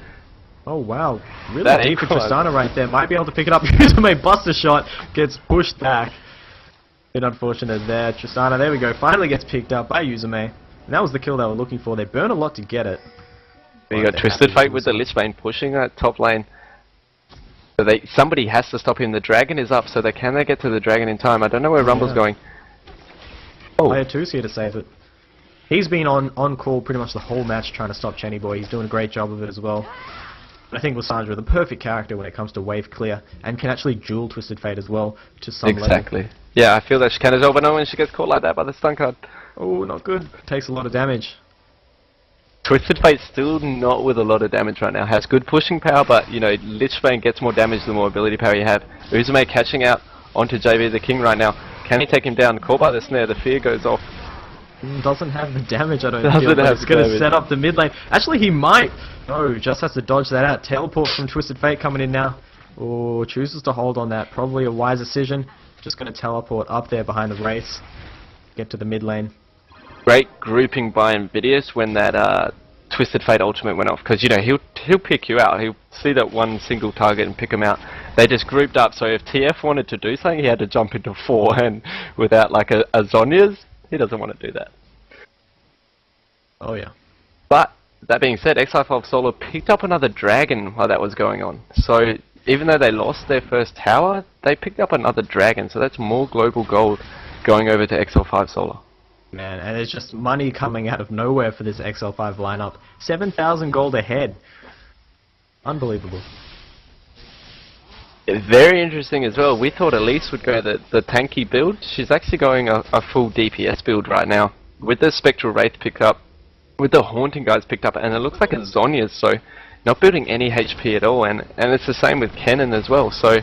Oh wow, really deep for Tristana right there. Might be able to pick it up. Uzume buster shot, gets pushed back. Bit unfortunate there. Tristana, there we go, finally gets picked up by Uzume. And that was the kill they were looking for. They burn a lot to get it. You got Twisted Fate with the Lich Bane pushing that top lane. So somebody has to stop him. The dragon is up, so they get to the dragon in time. I don't know where Rumble's going. Oh. Player 2's here to save it. He's been on call pretty much the whole match trying to stop Chenny Boy. He's doing a great job of it as well. I think Lissandra, the perfect character when it comes to wave clear, and can actually duel Twisted Fate as well to some level. Exactly. Yeah, I feel that she can as well, but not when she gets caught like that by the stun card. Oh, not good. Takes a lot of damage. Twisted Fate's still not with a lot of damage right now. Has good pushing power, but, you know, Lichbane gets more damage the more ability power you have. Uzume catching out onto JV the King right now. Can he take him down? Caught by the snare, the fear goes off. Doesn't have the damage, I don't feel, but it's going to set up the mid lane. Actually, he might. No, just has to dodge that out. Teleport from Twisted Fate coming in now. Oh, chooses to hold on that. Probably a wise decision. Just going to teleport up there behind the Wraiths. Get to the mid lane. Great grouping by Invidious when that Twisted Fate ultimate went off, because, you know, he'll pick you out. He'll see that one single target and pick him out. They just grouped up, so if TF wanted to do something, he had to jump into 4, and without like a Zhonya's, he doesn't want to do that. Oh yeah. But that being said, Xi5 Solar picked up another dragon while that was going on. So even though they lost their first tower, they picked up another dragon. So that's more global gold going over to XL5 Solar. Man, and there's just money coming out of nowhere for this XL5 lineup. 7,000 gold ahead. Unbelievable. Very interesting as well. We thought Elise would go the tanky build. She's actually going a full DPS build right now. With the Spectral Wraith picked up, with the Haunting guys picked up, and it looks like it's Zhonya's, so not building any HP at all, and it's the same with Kennen as well, so...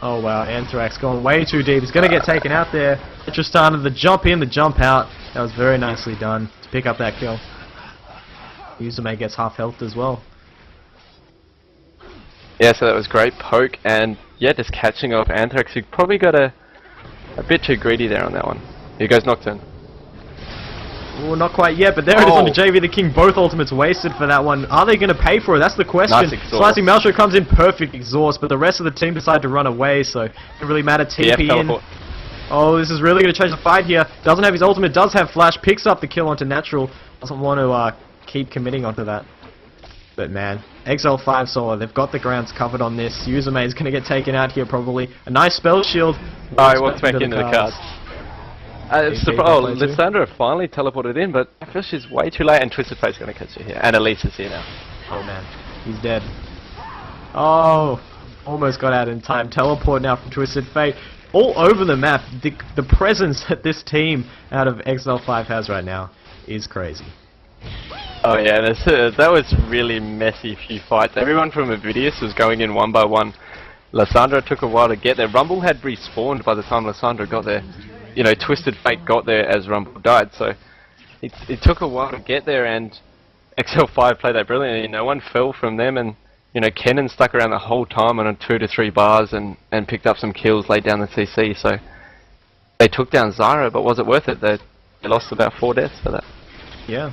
Oh wow, Anthrax going way too deep. He's going to get taken out there. Tristana, the jump in, the jump out. That was very nicely done to pick up that kill. Uzume gets half health as well. Yeah, so that was great poke, and yeah, just catching off Anthrax, who probably got a bit too greedy there on that one. Here goes Nocturne. Oh, not quite yet, but there it is on the JV the King. Both ultimates wasted for that one. Are they going to pay for it? That's the question. Nice Slicing Maelstrom comes in, perfect exhaust, but the rest of the team decide to run away, so it doesn't really matter. TP in. Oh, this is really going to change the fight here. Doesn't have his ultimate, does have flash, picks up the kill onto Natural. Doesn't want to keep committing onto that. But man, XL5 Solar, they've got the grounds covered on this. Uzume is going to get taken out here probably. A nice spell shield. Oh, he walks back into the cards. Lissandra finally teleported in, but I feel she's way too late, and Twisted Fate's going to catch her here. And Elise is here now. Oh man, he's dead. Oh, almost got out in time. Teleport now from Twisted Fate. All over the map, the presence that this team out of XL5 has right now is crazy. Oh yeah, that was really messy few fights. Everyone from Invidious was going in one by one. Lissandra took a while to get there. Rumble had respawned by the time Lissandra got there. You know, Twisted Fate got there as Rumble died, so it took a while to get there, and XL5 played that brilliantly. No one fell from them, and you know, Kennen stuck around the whole time on 2 to 3 bars and picked up some kills, laid down the CC, so they took down Zyra, but was it worth it? They lost about 4 deaths for that. Yeah.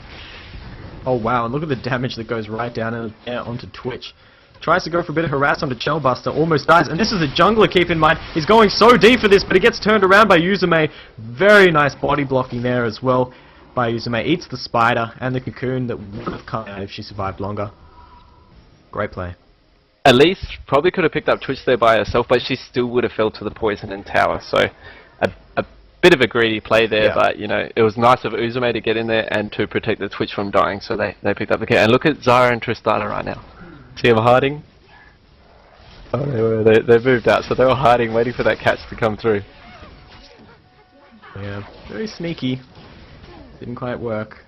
Oh wow, and look at the damage that goes right down onto Twitch. Tries to go for a bit of harass onto Chellbuster, almost dies, and this is a jungler, keep in mind. He's going so deep for this, but he gets turned around by Uzume. Very nice body blocking there as well by Uzume. Eats the spider and the cocoon that would have come out if she survived longer. Great play. Elise probably could have picked up Twitch there by herself, but she still would have fell to the poison and tower, so a bit of a greedy play there, yeah. But you know, it was nice of Uzume to get in there and to protect the Twitch from dying, so they picked up the kill. And look at Zyra and Tristana right now. See them hiding? Oh, they moved out, so they were hiding, waiting for that catch to come through. Yeah, very sneaky. Didn't quite work.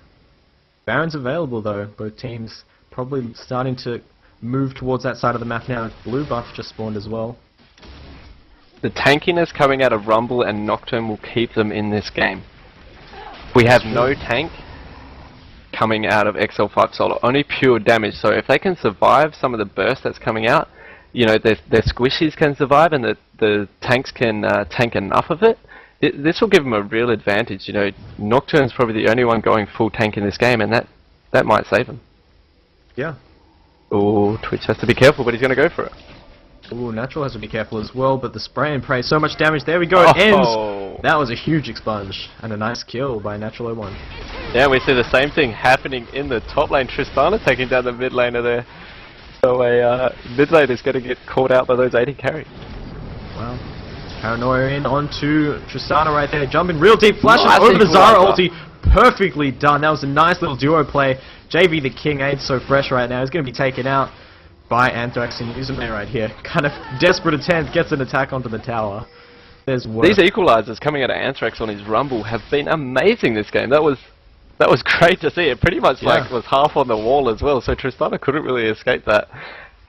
Baron's available though. Both teams probably starting to move towards that side of the map now. Blue buff just spawned as well. The tankiness coming out of Rumble and Nocturne will keep them in this game. We have no tank coming out of XL5 Solar, only pure damage, so if they can survive some of the burst that's coming out, you know, their squishies can survive and the tanks can tank enough of it, this will give them a real advantage. You know, Nocturne's probably the only one going full tank in this game, and that might save them. Yeah. Oh, Twitch has to be careful, but he's going to go for it. Ooh, Natural has to be careful as well, but the spray and pray, so much damage. There we go, it ends! That was a huge expunge, and a nice kill by Natural 01. Yeah, we see the same thing happening in the top lane. Tristana taking down the mid laner there. So a mid lane is going to get caught out by those 80 carries. Wow. Paranoia in onto Tristana right there, jumping real deep, flashes Nice over the Zara equalizer. ulti, perfectly done. That was a nice little duo play. JV the King ain't so fresh right now. He's going to be taken out by Anthrax and Uzume right here. Kind of desperate attempt, gets an attack onto the tower. There's work. These equalizers coming out of Anthrax on his Rumble have been amazing this game. That was great to see. It pretty much like was half on the wall as well, so Tristana couldn't really escape that.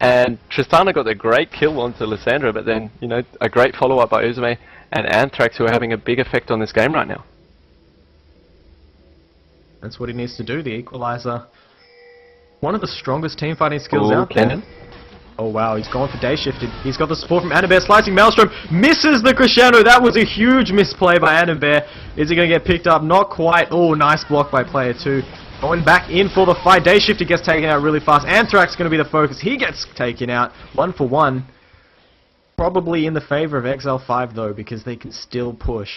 And Tristana got a great kill onto Lissandra, but then, you know, a great follow-up by Uzume and Anthrax, who are having a big effect on this game right now. That's what he needs to do, the equalizer. One of the strongest team fighting skills out there. Oh wow, he's gone for day shifted. He's got the support from Annenbear, slicing Maelstrom, misses the crescendo. That was a huge misplay by Annenbear. Is he going to get picked up? Not quite. Oh, nice block by player 2. Going back in for the fight. Day Shifter gets taken out really fast. Anthrax going to be the focus. He gets taken out. 1 for 1. Probably in the favor of XL5 though, because they can still push.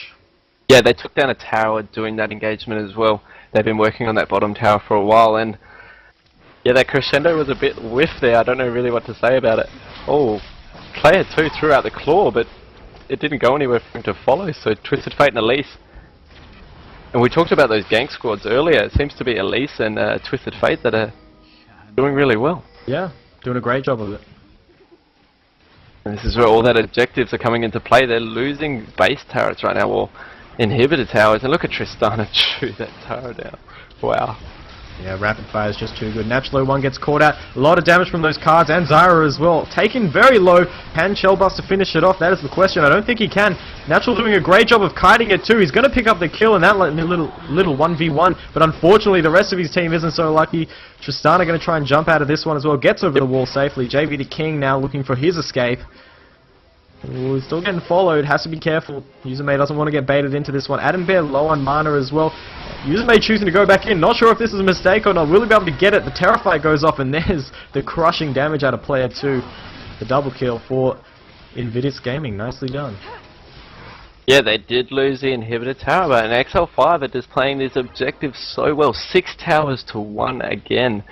Yeah, they took down a tower doing that engagement as well. They've been working on that bottom tower for a while, and yeah, that crescendo was a bit whiff there. I don't know really what to say about it. Oh, player 2 threw out the claw, but it didn't go anywhere for him to follow, so Twisted Fate and Elise. And we talked about those gank squads earlier. It seems to be Elise and Twisted Fate that are doing really well. Yeah, doing a great job of it. And this is where all that objectives are coming into play. They're losing base turrets right now, or inhibitor towers. And look at Tristana shoot that tower down. Wow. Yeah, rapid fire is just too good. Natural 1 gets caught out. A lot of damage from those cards and Zyra as well. Taken very low. Can Shellbuster finish it off? That is the question. I don't think he can. Natural doing a great job of kiting it too. He's going to pick up the kill in that little 1v1. But unfortunately, the rest of his team isn't so lucky. Tristana going to try and jump out of this one as well. Gets over the wall safely. JV the King now looking for his escape. Ooh, he's still getting followed. Has to be careful. Uzume doesn't want to get baited into this one. Adam Bear low on mana as well. Uzume choosing to go back in. Not sure if this is a mistake or not. Will he be able to get it? The Terrify goes off, and there's the crushing damage out of player 2. The double kill for Invidious Gaming. Nicely done. Yeah, they did lose the inhibitor tower, but in XL5 are just playing these objectives so well. 6 towers to 1 again.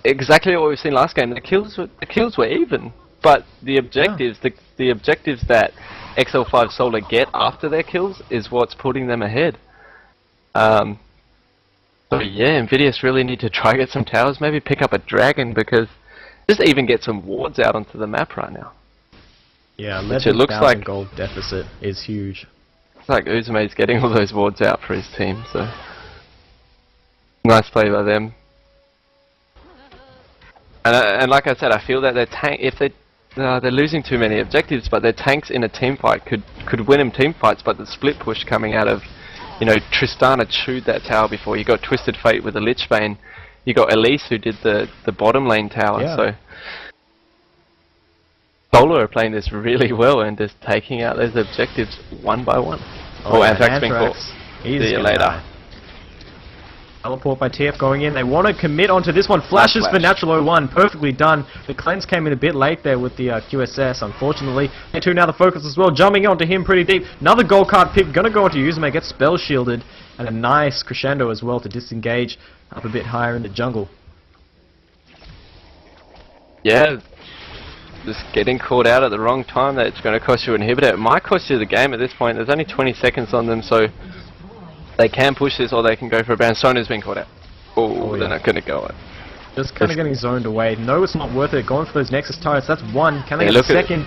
Exactly what we've seen last game. The kills were even. But the objectives, the objectives that XL5 Solar get after their kills is what's putting them ahead. So yeah, Invidious really need to try get some towers, maybe pick up a dragon, because just even get some wards out onto the map right now. Yeah, which it looks like gold deficit is huge. It's like Uzume's getting all those wards out for his team, so nice play by them. And like I said, I feel that their tank, if they're losing too many objectives, but their tanks in a team fight could win them team fights. But the split push coming out of, you know, Tristana chewed that tower before. You got Twisted Fate with the Lichbane. You got Elise who did the bottom lane tower. Yeah. So Solar are playing this really well and just taking out those objectives one by one. Oh, Anthrax being caught. See you later. Teleport by TF going in. They want to commit onto this one. Flashes for Natural 01. Perfectly done. The cleanse came in a bit late there with the QSS, unfortunately. And 2 now the focus as well. Jumping onto him pretty deep. Another gold card pick. Going to go onto Uzume. Gets spell shielded. And a nice crescendo as well to disengage up a bit higher in the jungle. Yeah. Just getting caught out at the wrong time. That's going to cost you an inhibitor. It might cost you the game at this point. There's only 20 seconds on them, so they can push this or they can go for a ban. Sona's been caught out. Oh, they're not going to go it. Just kind of getting zoned away. No, it's not worth it. Going for those Nexus turrets. That's 1. Can they get a second?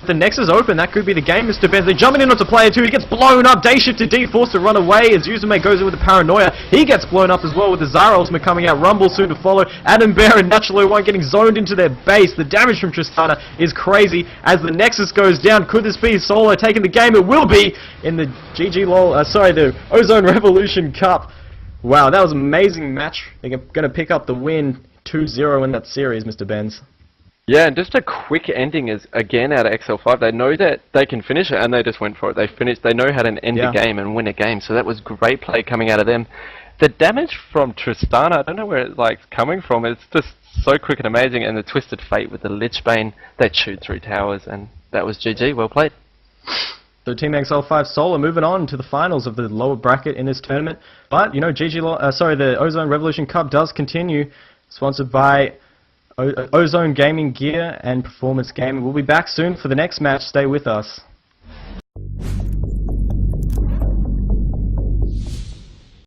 The Nexus open. That could be the game, Mr. Benz. They're jumping in onto player 2. He gets blown up. Day Shift to D, forced to run away as Uzume goes in with the Paranoia. He gets blown up as well with the Zara ultimate coming out. Rumble soon to follow. Adam Bear and Natural 01 getting zoned into their base. The damage from Tristana is crazy as the Nexus goes down. Could this be Solo taking the game? It will be in the the Ozone Revolution Cup. Wow, that was an amazing match. They're going to pick up the win 2-0 in that series, Mr. Benz. Yeah, and just a quick ending is again out of XL5. They know that they can finish it, and they just went for it. They finished. They know how to end a game and win a game. So that was great play coming out of them. The damage from Tristana, I don't know where it's like coming from. It's just so quick and amazing. And the Twisted Fate with the Lichbane, they chewed through towers, and that was GG. Well played. So Team XL5 Solar moving on to the finals of the lower bracket in this tournament. But you know, the Ozone Revolution Cup does continue, sponsored by Ozone Gaming Gear and Performance Gaming. We'll be back soon for the next match. Stay with us.